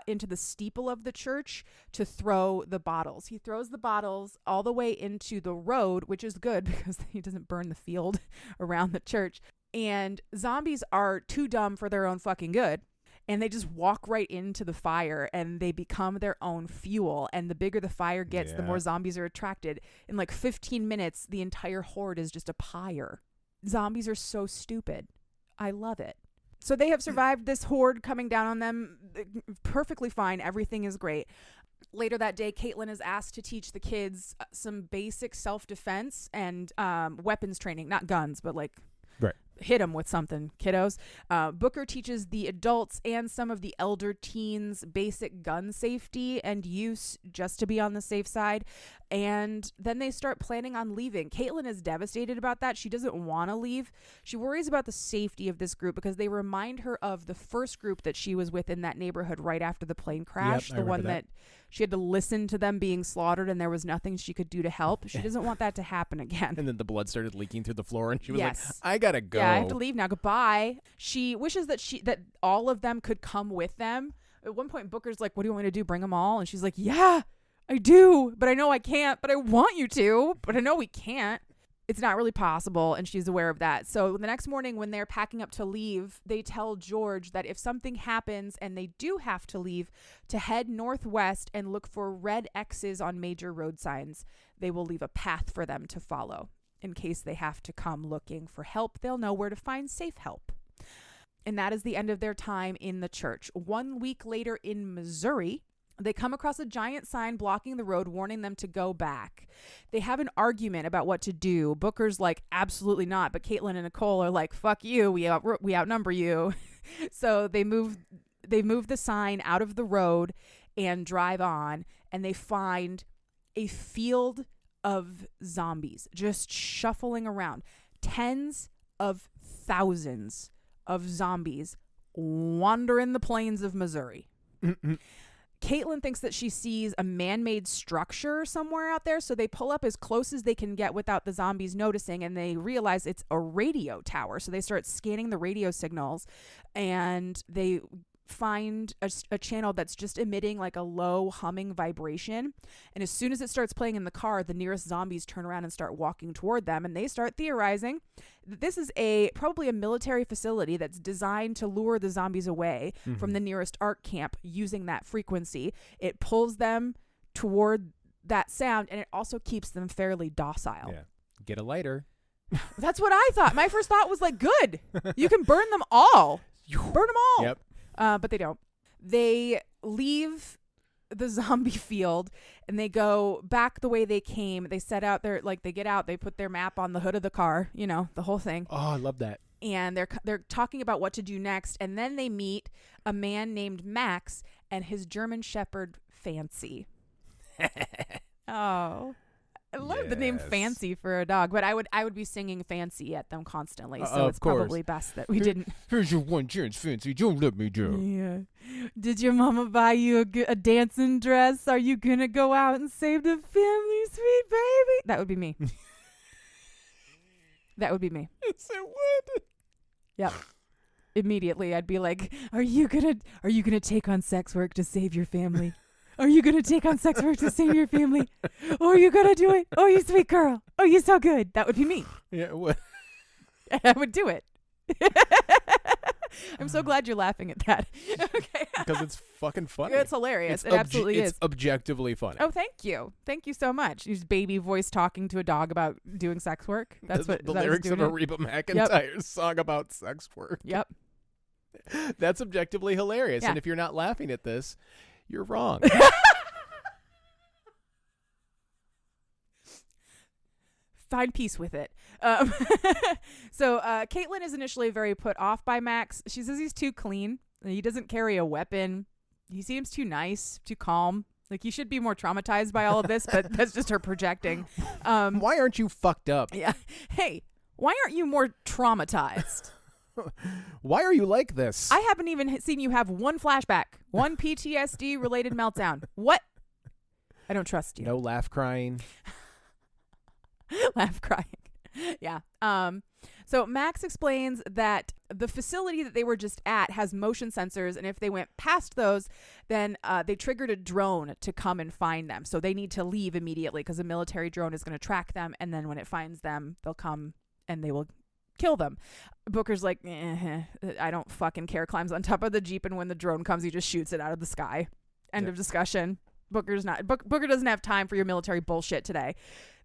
into the steeple of the church to throw the bottles. He throws the bottles all the way into the road, which is good because he doesn't burn the field around the church. And zombies are too dumb for their own fucking good. And they just walk right into the fire and they become their own fuel. And the bigger the fire gets, the more zombies are attracted. In like 15 minutes, the entire horde is just a pyre. Zombies are so stupid. I love it. So they have survived this horde coming down on them perfectly fine. Everything is great. Later that day, Caitlin is asked to teach the kids some basic self-defense and weapons training. Not guns, but like hit them with something, kiddos. Booker teaches the adults and some of the elder teens basic gun safety and use just to be on the safe side. And then they start planning on leaving. Caitlin is devastated about that. She doesn't want to leave. She worries about the safety of this group because they remind her of the first group that she was with in that neighborhood right after the plane crash. The one that she had to listen to them being slaughtered and there was nothing she could do to help. She doesn't want that to happen again. And then the blood started leaking through the floor and she was like, I gotta go. Yeah, I have to leave now. Goodbye. She wishes that all of them could come with them. At one point, Booker's like, what do you want me to do? Bring them all? And she's like, yeah, I do, but I know I can't, but I want you to, but I know we can't. It's not really possible, and she's aware of that. So the next morning when they're packing up to leave, they tell George that if something happens and they do have to leave, to head northwest and look for red X's on major road signs. They will leave a path for them to follow. In case they have to come looking for help, they'll know where to find safe help. And that is the end of their time in the church. 1 week later in Missouri, they come across a giant sign blocking the road, warning them to go back. They have an argument about what to do. Booker's like, absolutely not. But Caitlin and Nicole are like, fuck you. We outnumber you. So they move the sign out of the road and drive on. And they find a field of zombies just shuffling around. Tens of thousands of zombies wandering the plains of Missouri. Caitlin thinks that she sees a man-made structure somewhere out there, so they pull up as close as they can get without the zombies noticing, and they realize it's a radio tower. So they start scanning the radio signals, and they find a channel that's just emitting like a low humming vibration. And as soon as it starts playing in the car, the nearest zombies turn around and start walking toward them, and they start theorizing that this is probably a military facility that's designed to lure the zombies away from the nearest ARC camp using that frequency. It pulls them toward that sound, and it also keeps them fairly docile. Yeah. Get a lighter. That's what I thought. My first thought was like, good. You can burn them all. Burn them all. Yep. But they don't. They leave the zombie field and they go back the way they came. They set out their, they get out, they put their map on the hood of the car, the whole thing. Oh, I love that. And they're talking about what to do next. And then they meet a man named Max and his German Shepherd, Fancy. Oh, I love the name Fancy for a dog, but I would be singing Fancy at them constantly, so it's probably best that we didn't. Here's your one chance, Fancy. Don't let me down. Yeah. Did your mama buy you a dancing dress? Are you gonna go out and save the family, sweet baby? That would be me. That would be me. Yes, it would. Yep. Immediately, I'd be like, "Are you gonna take on sex work to save your family? Are you going to take on sex work to save your family? Or are you going to do it? Oh, you sweet girl. Oh, you're so good." That would be me. Yeah, it would. I would do it. I'm so glad you're laughing at that. Okay. Because it's fucking funny. It's hilarious. It absolutely is. It's objectively funny. Oh, thank you. Thank you so much. Use baby voice talking to a dog about doing sex work. That's what the lyrics of a Reba McEntire song about sex work. Yep. That's objectively hilarious. Yeah. And if you're not laughing at this, you're wrong. Find peace with it. So Caitlin is initially very put off by Max. She says he's too clean. He doesn't carry a weapon. He seems too nice, too calm. Like, he should be more traumatized by all of this, but that's just her projecting. Why aren't you fucked up? Yeah. Hey, why aren't you more traumatized? Why are you like this? I haven't even seen you have one flashback, one PTSD-related meltdown. What? I don't trust you. No laugh crying. Laugh crying. Yeah. So Max explains that the facility that they were just at has motion sensors, and if they went past those, then they triggered a drone to come and find them. So they need to leave immediately because a military drone is going to track them, and then when it finds them, they'll come and they will kill them. Booker's like, I don't fucking care. Climbs on top of the Jeep, and when the drone comes, he just shoots it out of the sky. End of discussion. Booker doesn't have time for your military bullshit today.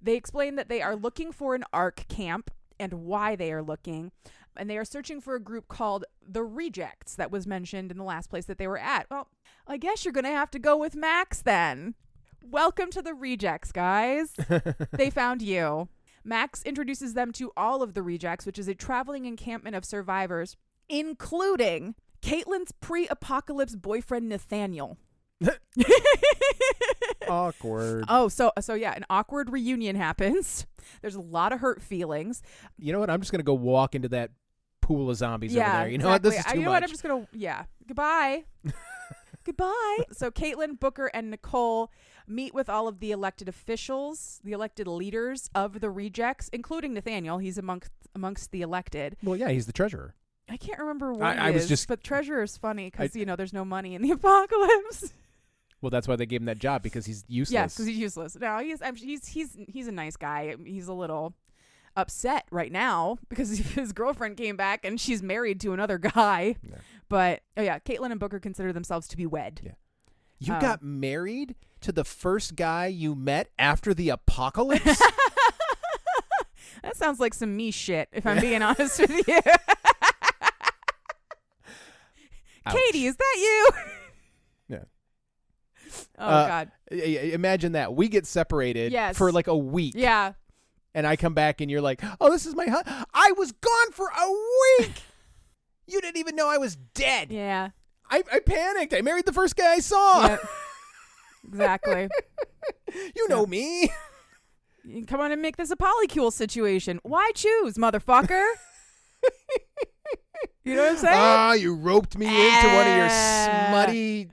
They explain that they are looking for an ARC camp and why they are looking, and they are searching for a group called the Rejects that was mentioned in the last place that they were at. Well, I guess you're gonna have to go with Max then. Welcome to the Rejects, guys. They found you. Max introduces them to all of the Rejects, which is a traveling encampment of survivors, including Caitlin's pre-apocalypse boyfriend, Nathaniel. Awkward. Oh, so yeah, an awkward reunion happens. There's a lot of hurt feelings. You know what? I'm just going to go walk into that pool of zombies over there. You know exactly. what? This is too you know much. what? I'm just going to, goodbye. Goodbye. So Caitlin, Booker, and Nicole meet with all of the elected officials, the elected leaders of the rejects, including Nathaniel. He's amongst the elected. Well, yeah, he's the treasurer. I can't remember what I was just, but treasurer is funny because, there's no money in the apocalypse. Well, that's why they gave him that job, because he's useless. Yes, because he's useless. No, he's a nice guy. He's a little upset right now because his girlfriend came back and she's married to another guy. Yeah. But Caitlin and Booker consider themselves to be wed. Yeah. You got married to the first guy you met after the apocalypse? That sounds like some me shit, if I'm being honest with you. Katie, is that you? Yeah. Oh, God. Imagine that. We get separated for like a week. Yeah. And I come back and you're like, oh, this is my husband. I was gone for a week. You didn't even know I was dead. Yeah. I panicked. I married the first guy I saw. Yep. Exactly. You know me. Come on and make this a polycule situation. Why choose, motherfucker? You know what I'm saying? Ah, you roped me into one of your smutty.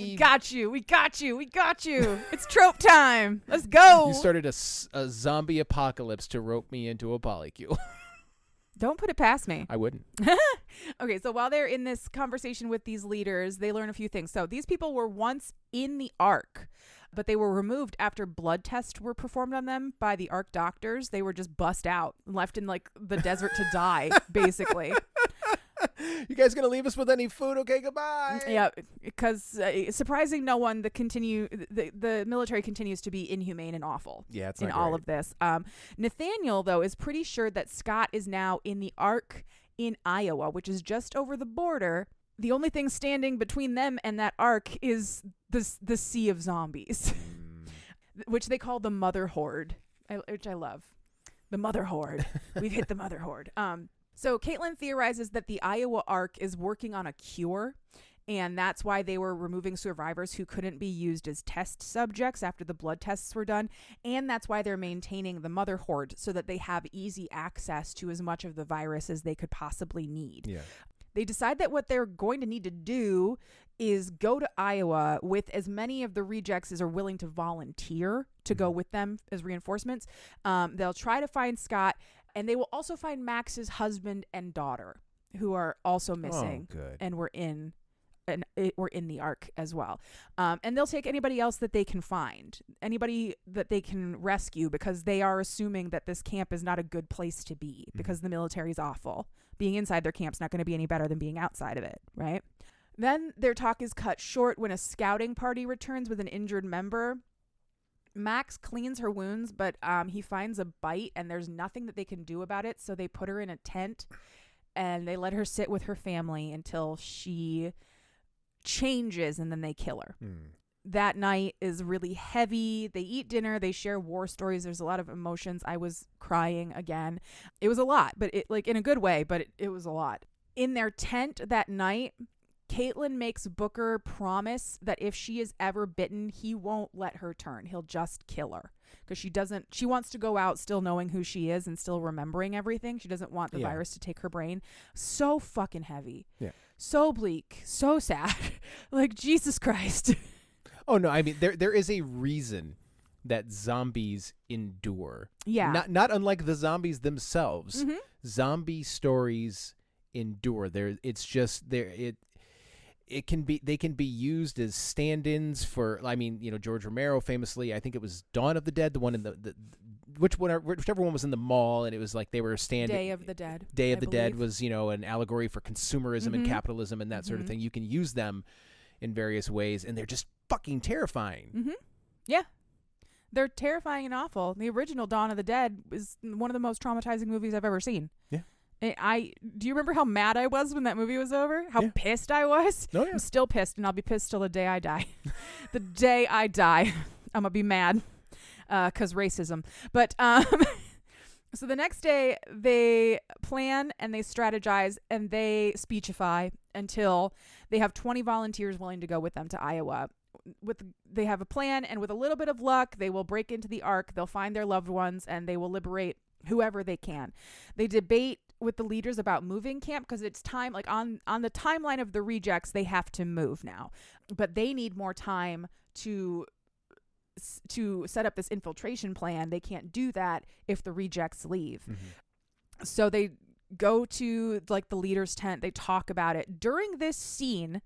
We got you. It's trope time. Let's go. You started a zombie apocalypse to rope me into a polycule. Don't put it past me. I wouldn't. Okay, so while they're in this conversation with these leaders, they learn a few things. So these people were once in the Ark, but they were removed after blood tests were performed on them by the Ark doctors. They were just bust out and left in like the desert to die, basically. You guys gonna leave us with any food? Okay, goodbye. Yeah, because surprising no one, the military continues to be inhumane and awful. Yeah, it's in not all great. of this. Nathaniel though is pretty sure that Scott is now in the Ark in Iowa, which is just over the border. The only thing standing between them and that Ark is the sea of zombies, which they call the Mother Horde, which I love. The Mother Horde. We've hit the Mother Horde. So Caitlin theorizes that the Iowa Ark is working on a cure, and that's why they were removing survivors who couldn't be used as test subjects after the blood tests were done, and that's why they're maintaining the Mother Horde so that they have easy access to as much of the virus as they could possibly need. Yeah. They decide that what they're going to need to do is go to Iowa with as many of the rejects as are willing to volunteer to go with them as reinforcements. They'll try to find Scott, and they will also find Max's husband and daughter, who are also missing. Oh, good. And were in the Ark as well. And they'll take anybody else that they can find, anybody that they can rescue, because they are assuming that this camp is not a good place to be because the military is awful. Being inside their camp's not going to be any better than being outside of it, right? Then their talk is cut short when a scouting party returns with an injured member. Max cleans her wounds, but he finds a bite and there's nothing that they can do about it. So they put her in a tent and they let her sit with her family until she changes, and then they kill her. That night is really heavy. They eat dinner. They share war stories. There's a lot of emotions. I was crying again. It was a lot, but it like in a good way, but it was a lot. In their tent that night, Caitlin makes Booker promise that if she is ever bitten, he won't let her turn. He'll just kill her because she wants to go out still knowing who she is and still remembering everything. She doesn't want the virus to take her brain. So fucking heavy. Yeah. So bleak. So sad. Like, Jesus Christ. Oh, no. I mean, there is a reason that zombies endure. Yeah. Not unlike the zombies themselves. Mm-hmm. Zombie stories endure. They can be used as stand-ins for, I mean, George Romero famously, I think it was Dawn of the Dead, the one in whichever one was in the mall, and it was like they were standing. Day of the Dead. Day of the Dead was, an allegory for consumerism and capitalism and that sort of thing. You can use them in various ways, and they're just fucking terrifying. Mm-hmm. Yeah. They're terrifying and awful. The original Dawn of the Dead is one of the most traumatizing movies I've ever seen. Yeah. Do you remember how mad I was when that movie was over? How pissed I was? Oh, yeah. I'm still pissed, and I'll be pissed till the day I die. The day I die, I'm going to be mad because racism. But so the next day, they plan and they strategize and they speechify until they have 20 volunteers willing to go with them to Iowa. they have a plan, and with a little bit of luck, they will break into the Ark. They'll find their loved ones, and they will liberate whoever they can. They debate with the leaders about moving camp because it's time, like on the timeline of the rejects, they have to move now, but they need more time to set up this infiltration plan. They can't do that if the rejects leave. So they go to like the leader's tent. They talk about it. During this scene,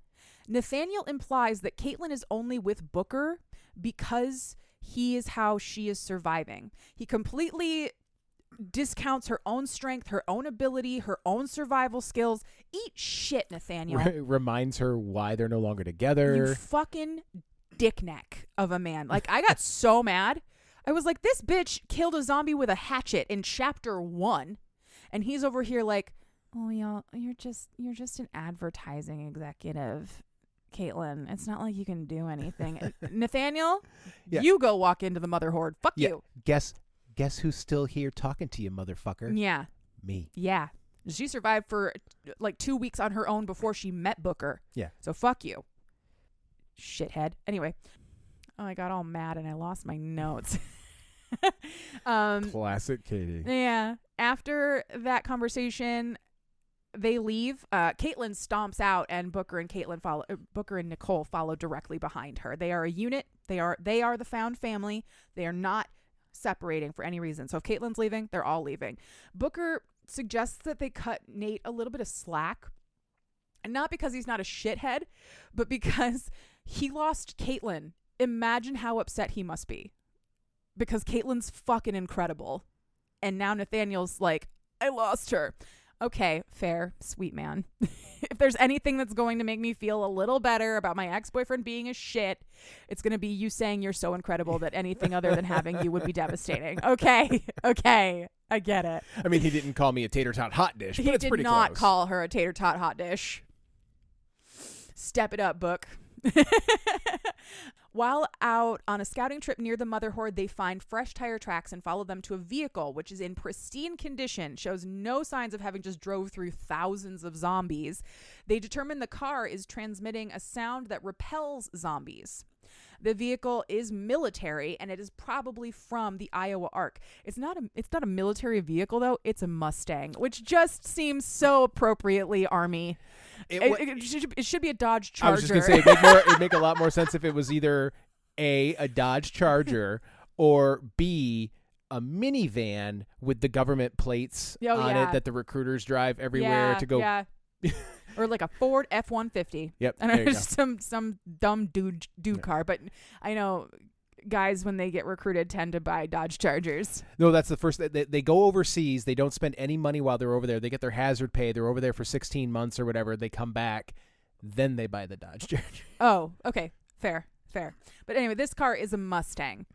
Nathaniel implies that Caitlin is only with Booker because he is how she is surviving. He completely discounts her own strength, her own ability, her own survival skills. Eat shit, Nathaniel. Reminds her why they're no longer together. You fucking dick neck of a man. Like, I got so mad. I was like, this bitch killed a zombie with a hatchet in chapter 1, and he's over here like, oh, y'all, you're just an advertising executive, Caitlin. It's not like you can do anything. Nathaniel, you go walk into the mother horde. Fuck you. Guess who's still here talking to you, motherfucker? Yeah. Me. Yeah. She survived for like 2 weeks on her own before she met Booker. Yeah. So fuck you, shithead. Anyway, I got all mad and I lost my notes. Classic Katie. Yeah. After that conversation, they leave. Caitlin stomps out, and Booker and Nicole follow directly behind her. They are a unit. They are the found family. They are not separating for any reason. So if Caitlin's leaving, they're all leaving. Booker suggests that they cut Nate a little bit of slack, and not because he's not a shithead, but because he lost Caitlin. Imagine how upset he must be, because Caitlin's fucking incredible, and now Nathaniel's like, I lost her. Okay, fair, sweet man. If there's anything that's going to make me feel a little better about my ex-boyfriend being a shit, it's going to be you saying you're so incredible that anything other than having you would be devastating. Okay, I get it. I mean, he didn't call me a tater tot hot dish, but it's pretty close. He did not call her a tater tot hot dish. Step it up, Book. While out on a scouting trip near the mother horde, they find fresh tire tracks and follow them to a vehicle which is in pristine condition, shows no signs of having just drove through thousands of zombies. They determine the car is transmitting a sound that repels zombies. The vehicle is military, and it is probably from the Iowa Ark. It's not a military vehicle, though. It's a Mustang, which just seems so appropriately Army. It should be a Dodge Charger. I was just going to say, it'd make a lot more sense if it was either A, Dodge Charger, or B, a minivan with the government plates on it that the recruiters drive everywhere to go. Yeah. Or like a Ford F-150. Yep. And there's some dumb dude car. But I know guys, when they get recruited, tend to buy Dodge Chargers. No, that's the first. They go overseas. They don't spend any money while they're over there. They get their hazard pay. They're over there for 16 months or whatever. They come back. Then they buy the Dodge Charger. Oh, okay. Fair. But anyway, this car is a Mustang.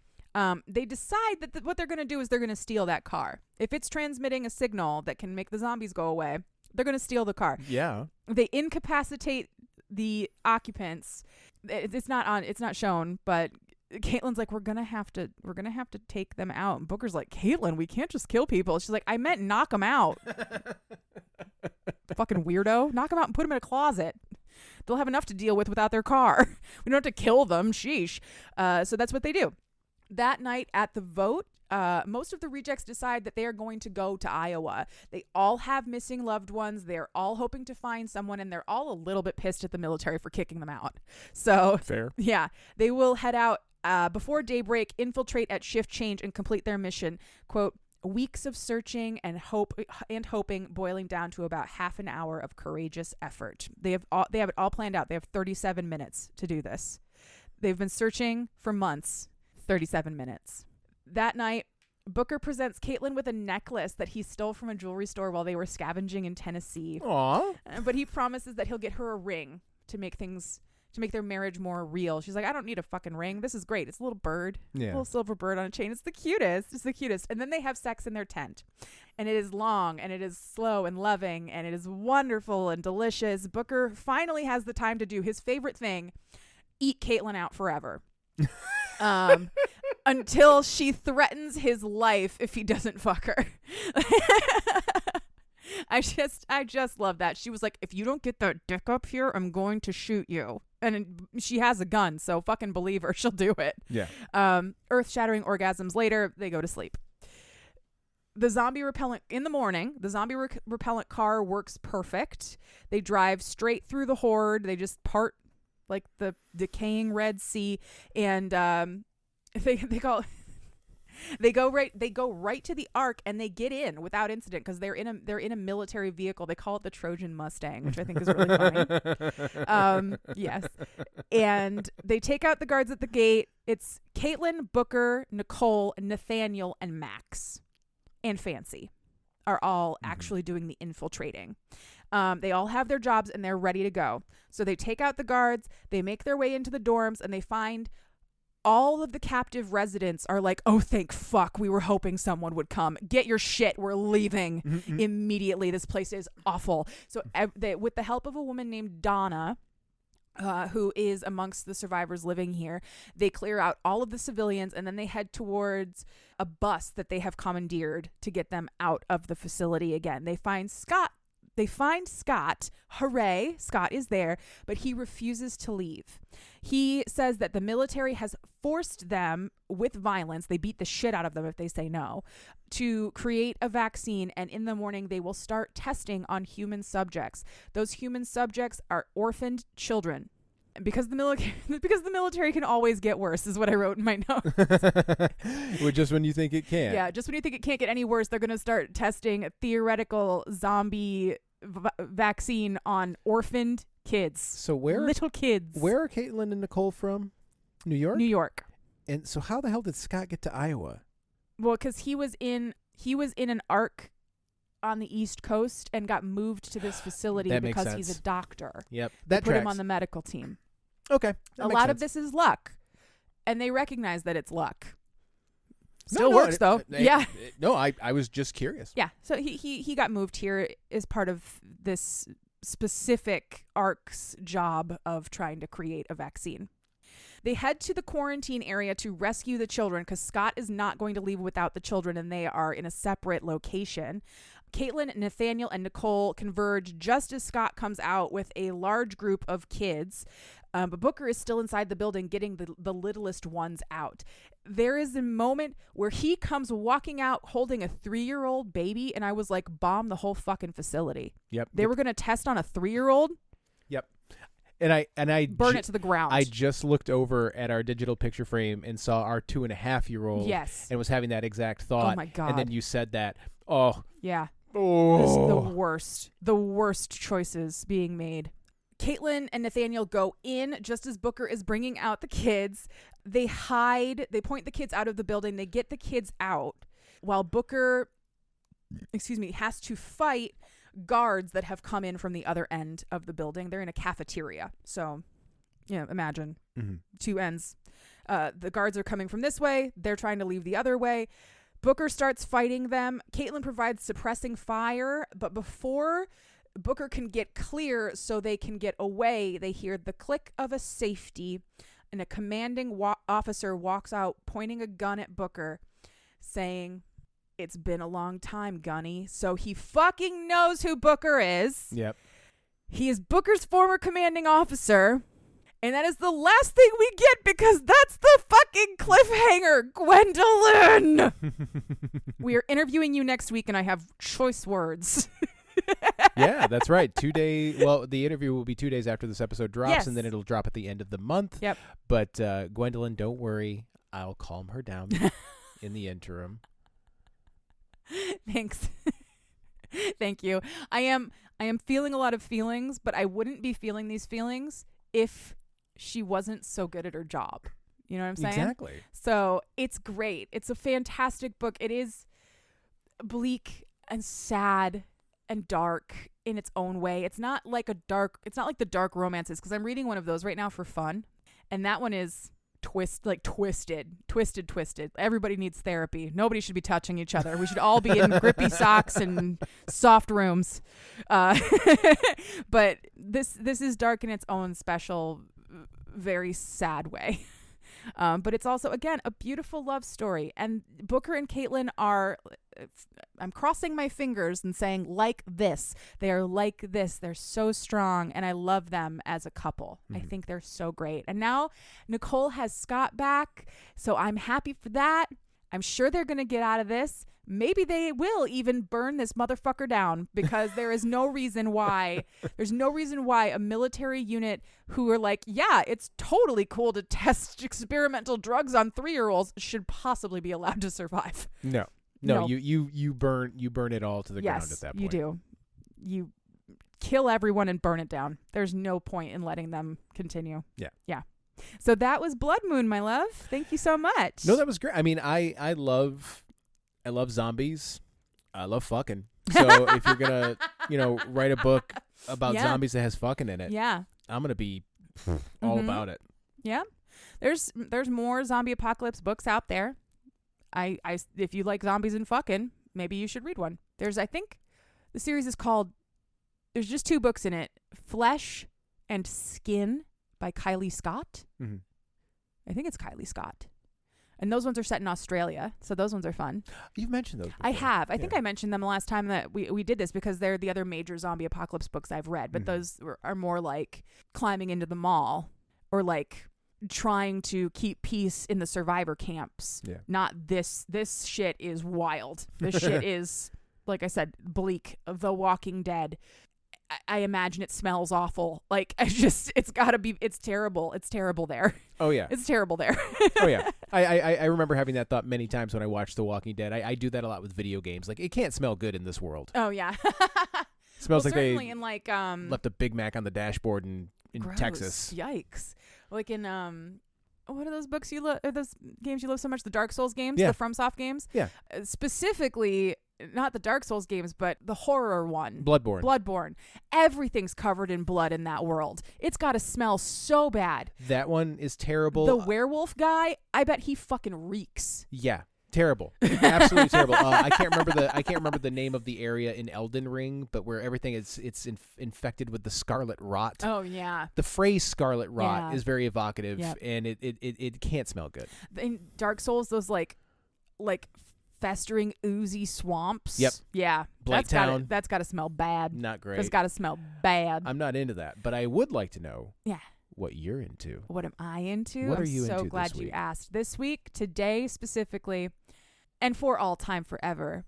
They decide that what they're going to do is they're going to steal that car. If it's transmitting a signal that can make the zombies go away, they're going to steal the car. Yeah. They incapacitate the occupants. It's not shown, but Caitlin's like, we're gonna have to take them out. And Booker's like, Caitlin, we can't just kill people. She's like, I meant knock them out. Fucking weirdo. Knock them out and put them in a closet. They'll have enough to deal with without their car. We don't have to kill them. Sheesh. So that's what they do. That night at the vote, most of the rejects decide that they are going to go to Iowa. They all have missing loved ones. They're all hoping to find someone, and they're all a little bit pissed at the military for kicking them out. So fair. Yeah, they will head out before daybreak, infiltrate at shift change, and complete their mission. Quote, weeks of searching and hoping boiling down to about half an hour of courageous effort. They have it all planned out. They have 37 minutes to do this. They've been searching for months. 37 minutes. That night, Booker presents Caitlin with a necklace that he stole from a jewelry store while they were scavenging in Tennessee. Aww. But he promises that he'll get her a ring to make their marriage more real. She's like, I don't need a fucking ring. This is great. It's a little bird. Yeah. A little silver bird on a chain. It's the cutest. And then they have sex in their tent. And it is long, and it is slow and loving, and it is wonderful and delicious. Booker finally has the time to do his favorite thing, eat Caitlin out forever. Until she threatens his life if he doesn't fuck her. I just love that. She was like, if you don't get that dick up here, I'm going to shoot you. And she has a gun, so fucking believe her. She'll do it. Yeah. Earth-shattering orgasms later, they go to sleep. The zombie repellent in the morning, the zombie repellent car works perfect. They drive straight through the horde. They just part like the decaying Red Sea, and they go right to the Ark, and they get in without incident because they're in a military vehicle. They call it the Trojan Mustang, which I think is really funny. Yes, and they take out the guards at the gate. It's Caitlin, Booker, Nicole, Nathaniel, and Max, and Fancy are all actually doing the infiltrating. They all have their jobs and they're ready to go. So they take out the guards, they make their way into the dorms, and they find all of the captive residents are like, oh, thank fuck. We were hoping someone would come. Get your shit. We're leaving immediately. This place is awful. So with the help of a woman named Donna, who is amongst the survivors living here, they clear out all of the civilians, and then they head towards a bus that they have commandeered to get them out of the facility again. They find Scott. Hooray, Scott is there, but he refuses to leave. He says that the military has forced them with violence, they beat the shit out of them if they say no, to create a vaccine, and in the morning they will start testing on human subjects. Those human subjects are orphaned children. Because the military can always get worse is what I wrote in my notes. Well, just when you think it can. Yeah, just when you think it can't get any worse, they're going to start testing a theoretical zombie vaccine on orphaned kids. So little kids. Where are Caitlin and Nicole from? New York? New York. And so how the hell did Scott get to Iowa? Well, because he was in an arc on the East Coast and got moved to this facility because he's a doctor. Yep. That put him on the medical team. Okay. A lot of this is luck. And they recognize that it's luck. Still works though. Yeah. No, I was just curious. Yeah. So he got moved here as part of this specific ARC's job of trying to create a vaccine. They head to the quarantine area to rescue the children because Scott is not going to leave without the children, and they are in a separate location. Caitlin, Nathaniel, and Nicole converge just as Scott comes out with a large group of kids. But Booker is still inside the building getting the littlest ones out. There is a moment where he comes walking out holding a 3-year-old baby, and I was like, bomb the whole fucking facility. Yep. They were going to test on a 3-year-old? Yep. And I burn it to the ground. I just looked over at our digital picture frame and saw our 2.5-year-old. Yes. And was having that exact thought. Oh my God. And then you said that. Oh. Yeah. Oh. This is the worst choices being made. Caitlin and Nathaniel go in just as Booker is bringing out the kids. They hide. They point the kids out of the building. They get the kids out while Booker, has to fight guards that have come in from the other end of the building. They're in a cafeteria. So, imagine two ends. The guards are coming from this way. They're trying to leave the other way. Booker starts fighting them. Caitlin provides suppressing fire, but before Booker can get clear so they can get away, they hear the click of a safety, and a commanding officer walks out pointing a gun at Booker, saying, "It's been a long time, Gunny." So he fucking knows who Booker is. Yep. He is Booker's former commanding officer. And that is the last thing we get because that's the fucking cliffhanger, Gwendolyn. We are interviewing you next week and I have choice words. Yeah, that's right. The interview will be 2 days after this episode drops, Yes. And then it'll drop at the end of the month. Yep. But Gwendolyn, don't worry. I'll calm her down in the interim. Thanks. Thank you. I am feeling a lot of feelings, but I wouldn't be feeling these feelings if she wasn't so good at her job. You know what I'm saying? Exactly. So it's great. It's a fantastic book. It is bleak and sad and dark in its own way. It's not like the dark romances, because I'm reading one of those right now for fun. And that one is twisted. Everybody needs therapy. Nobody should be touching each other. We should all be in grippy socks and soft rooms. But this is dark in its own special, very sad way. But it's also, again, a beautiful love story. And Booker and Caitlin are I'm crossing my fingers and saying like this. They are like this. They're so strong, and I love them as a couple. I think they're so great. And now Nicole has Scott back, so I'm happy for that. I'm sure they're going to get out of this. Maybe they will even burn this motherfucker down, because there is no reason why. There's no reason why a military unit who are like, yeah, it's totally cool to test experimental drugs on 3-year-olds should possibly be allowed to survive. No. You burn it all to the ground at that point. You do. You kill everyone and burn it down. There's no point in letting them continue. Yeah. So that was Blood Moon, my love. Thank you so much. No, that was great. I mean, I love zombies. I love fucking. So if you're gonna, write a book about zombies that has fucking in it, I'm gonna be all about it. Yeah, there's more zombie apocalypse books out there. I if you like zombies and fucking, maybe you should read one. I think the series is called. There's just 2 books in it: Flesh and Skin by Kylie Scott. I think it's Kylie Scott. And those ones are set in Australia, so those ones are fun. You've mentioned those before. I have. I think I mentioned them the last time that we did this, because they're the other major zombie apocalypse books I've read. But those are more like climbing into the mall, or like trying to keep peace in the survivor camps. Yeah. Not this. This shit is wild. This shit is, like I said, bleak. The Walking Dead. I imagine it smells awful. Like, it's gotta be, it's terrible. It's terrible there. Oh yeah. It's terrible there. Oh yeah. I remember having that thought many times when I watched The Walking Dead. I do that a lot with video games. Like, it can't smell good in this world. Oh yeah. Smells like they in like, left a Big Mac on the dashboard in gross. Texas. Yikes. Like in, what are those books you love? Those games you love so much? The Dark Souls games, the FromSoft games. Yeah. Specifically, not the Dark Souls games, but the horror one. Bloodborne. Everything's covered in blood in that world. It's got to smell so bad. That one is terrible. The werewolf guy, I bet he fucking reeks. Yeah. Terrible. Absolutely terrible. I can't remember the name of the area in Elden Ring, but where everything it's infected with the scarlet rot. Oh yeah. The phrase scarlet rot is very evocative, and it can't smell good. In Dark Souls, those like festering oozy swamps. Yep. Yeah. Blighttown. That's got to smell bad. Not great. That's got to smell bad. I'm not into that, but I would like to know. Yeah. What you're into. What am I into? What are you into? I'm so glad you asked. This week, today specifically, and for all time forever,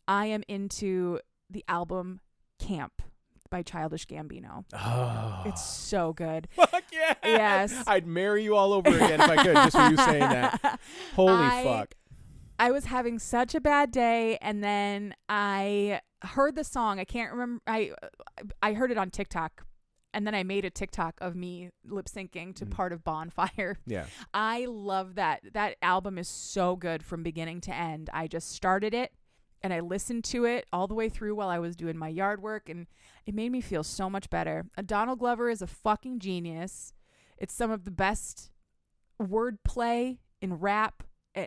I am into the album Camp by Childish Gambino. Oh. It's so good. Fuck yeah. Yes. I'd marry you all over again if I could, just for you saying that. Holy fuck. I was having such a bad day, and then I heard the song. I can't remember. I heard it on TikTok. And then I made a TikTok of me lip syncing to part of Bonfire. Yeah. I love that. That album is so good from beginning to end. I just started it and I listened to it all the way through while I was doing my yard work, and it made me feel so much better. Donald Glover is a fucking genius. It's some of the best wordplay in rap.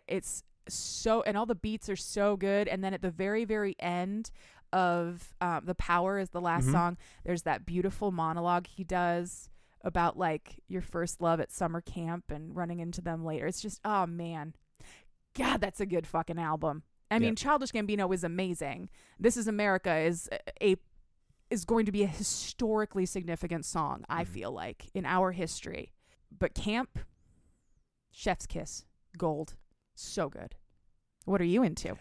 It's so, and all the beats are so good. And then at the very, very end of The Power is the last song, there's that beautiful monologue he does about like your first love at summer camp and running into them later. It's just, oh man, God, that's a good fucking album. I mean, Childish Gambino is amazing. This Is America is going to be a historically significant song, I feel like, in our history. But Camp, chef's kiss, gold, so good. What are you into?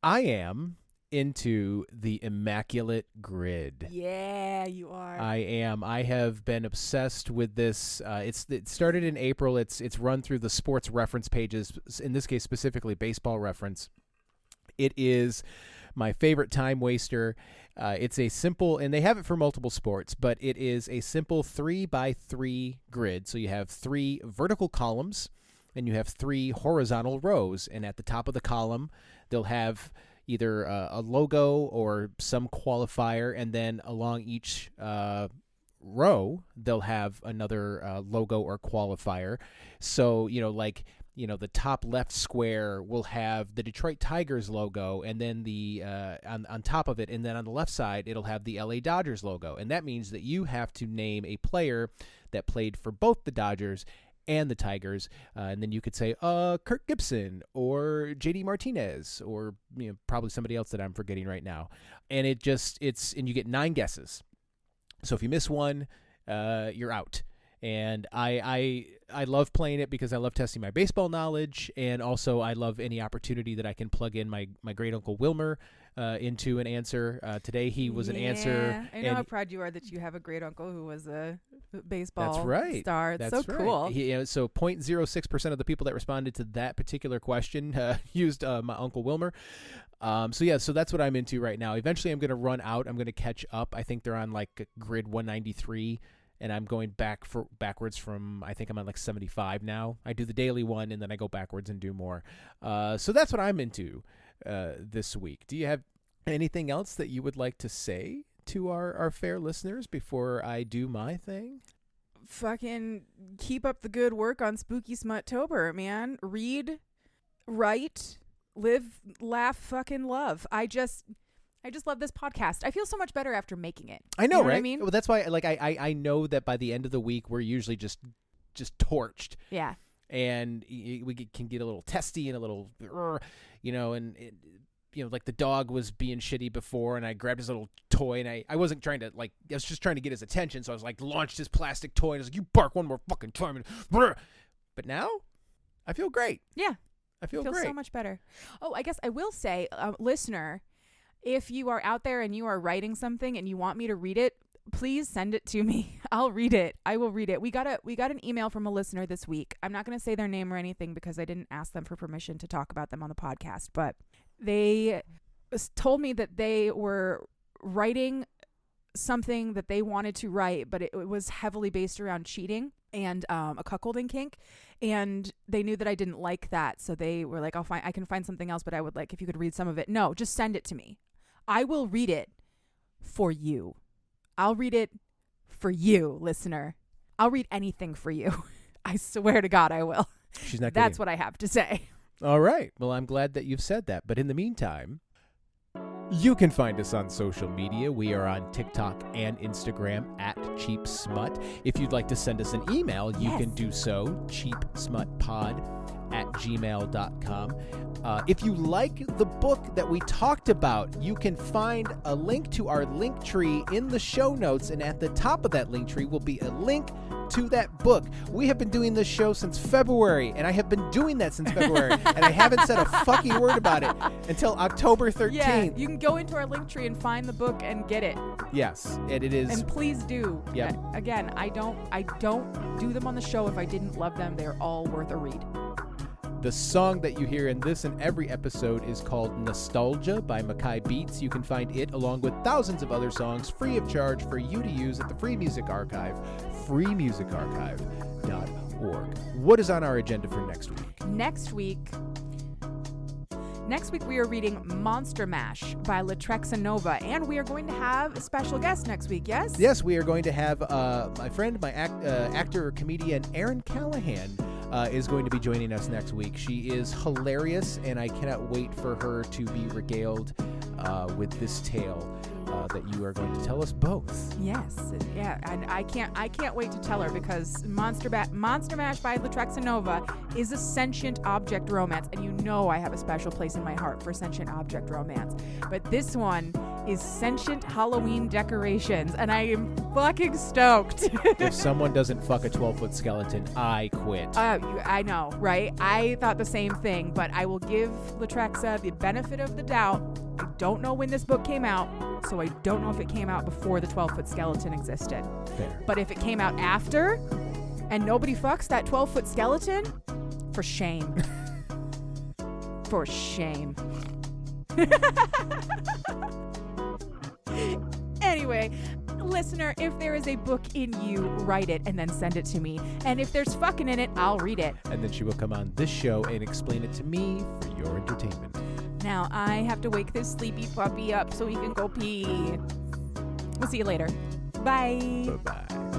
I am into the Immaculate Grid. Yeah, you are. I am. I have been obsessed with this. It started in April. It's run through the sports reference pages, in this case specifically Baseball Reference. It is my favorite time waster. It's a simple, and they have it for multiple sports, but it is a simple 3x3 grid. So you have 3 vertical columns and you have 3 horizontal rows. And at the top of the column, they'll have either a logo or some qualifier, and then along each row, they'll have another logo or qualifier. So, the top left square will have the Detroit Tigers logo, and then the on top of it, and then on the left side, it'll have the LA Dodgers logo. And that means that you have to name a player that played for both the Dodgers and the Tigers. And then you could say Kirk Gibson or JD Martinez or probably somebody else that I'm forgetting right now. And and you get 9 guesses. So if you miss one, you're out. And I love playing it because I love testing my baseball knowledge, and also I love any opportunity that I can plug in my great uncle Wilmer into an answer. Today he was an answer. I know how proud you are that you have a great uncle who was a baseball star. It's That's so right. cool. So 0.06% of the people that responded to that particular question used my uncle Wilmer. So that's what I'm into right now. Eventually I'm going to run out. I'm going to catch up. I think they're on like grid 193. And I'm going backwards from, I think I'm on like 75 now. I do the daily one, and then I go backwards and do more. So that's what I'm into this week. Do you have anything else that you would like to say to our fair listeners before I do my thing? Fucking keep up the good work on Spooky Smuttober, man. Read, write, live, laugh, fucking love. I just love this podcast. I feel so much better after making it. I know, you know right? What I mean? Well, that's why, like, I know that by the end of the week, we're usually just torched. Yeah. And can get a little testy and a little, like the dog was being shitty before, and I grabbed his little toy, and I wasn't trying to, I was just trying to get his attention, so I was like, launched his plastic toy, and I was like, you bark one more fucking time. But now, I feel great. Yeah. I feel great. So much better. Oh, I guess I will say, listener, if you are out there and you are writing something and you want me to read it, please send it to me. I'll read it. I will read it. We got an email from a listener this week. I'm not going to say their name or anything because I didn't ask them for permission to talk about them on the podcast, but they told me that they were writing something that they wanted to write, but it was heavily based around cheating and a cuckolding kink, and they knew that I didn't like that, so they were like, I can find something else, but I would like if you could read some of it. No, just send it to me. I will read it for you. I'll read it for you, listener. I'll read anything for you. I swear to God I will. She's not That's kidding. what I have to say. All right. Well, I'm glad that you've said that. But in the meantime, you can find us on social media. We are on TikTok and Instagram at Cheap Smut. If you'd like to send us an email, you can do so, cheapsmutpod@gmail.com. If you like the book that we talked about, you can find a link to our link tree in the show notes, and at the top of that link tree will be a link to that book. We have been doing this show since February, and I have been doing that since February, and I haven't said a fucking word about it until October 13th. Yeah, you can go into our link tree and find the book and get it. Yes, and it is. And please do. Yep. Again, I don't do them on the show if I didn't love them. They're all worth a read. The song that you hear in this and every episode is called Nostalgia by Mackay Beats. You can find it along with thousands of other songs free of charge for you to use at the Free Music Archive, freemusicarchive.org. What is on our agenda for next week? Next week we are reading Monster Mash by Latrexa Nova, and we are going to have a special guest next week, yes? Yes, we are going to have my friend, my actor, comedian, Erin Callahan, is going to be joining us next week. She is hilarious, and I cannot wait for her to be regaled with this tale that you are going to tell us both. Yes, yeah, and I can't wait to tell her because Monster Mash by Latrexa Nova is a sentient object romance, and you know I have a special place in my heart for sentient object romance. But this one is sentient Halloween decorations, and I am fucking stoked. If someone doesn't fuck a 12-foot skeleton, I quit. I know, right? I thought the same thing, but I will give Latrexa the benefit of the doubt. I don't know when this book came out, so I don't know if it came out before the 12-foot skeleton existed. Fair. But if it came out after, and nobody fucks that 12-foot skeleton, for shame. For shame. Anyway, listener, if there is a book in you, write it and then send it to me. And if there's fucking in it, I'll read it. And then she will come on this show and explain it to me for your entertainment. Now I have to wake this sleepy puppy up so he can go pee. We'll see you later. Bye. Bye-bye.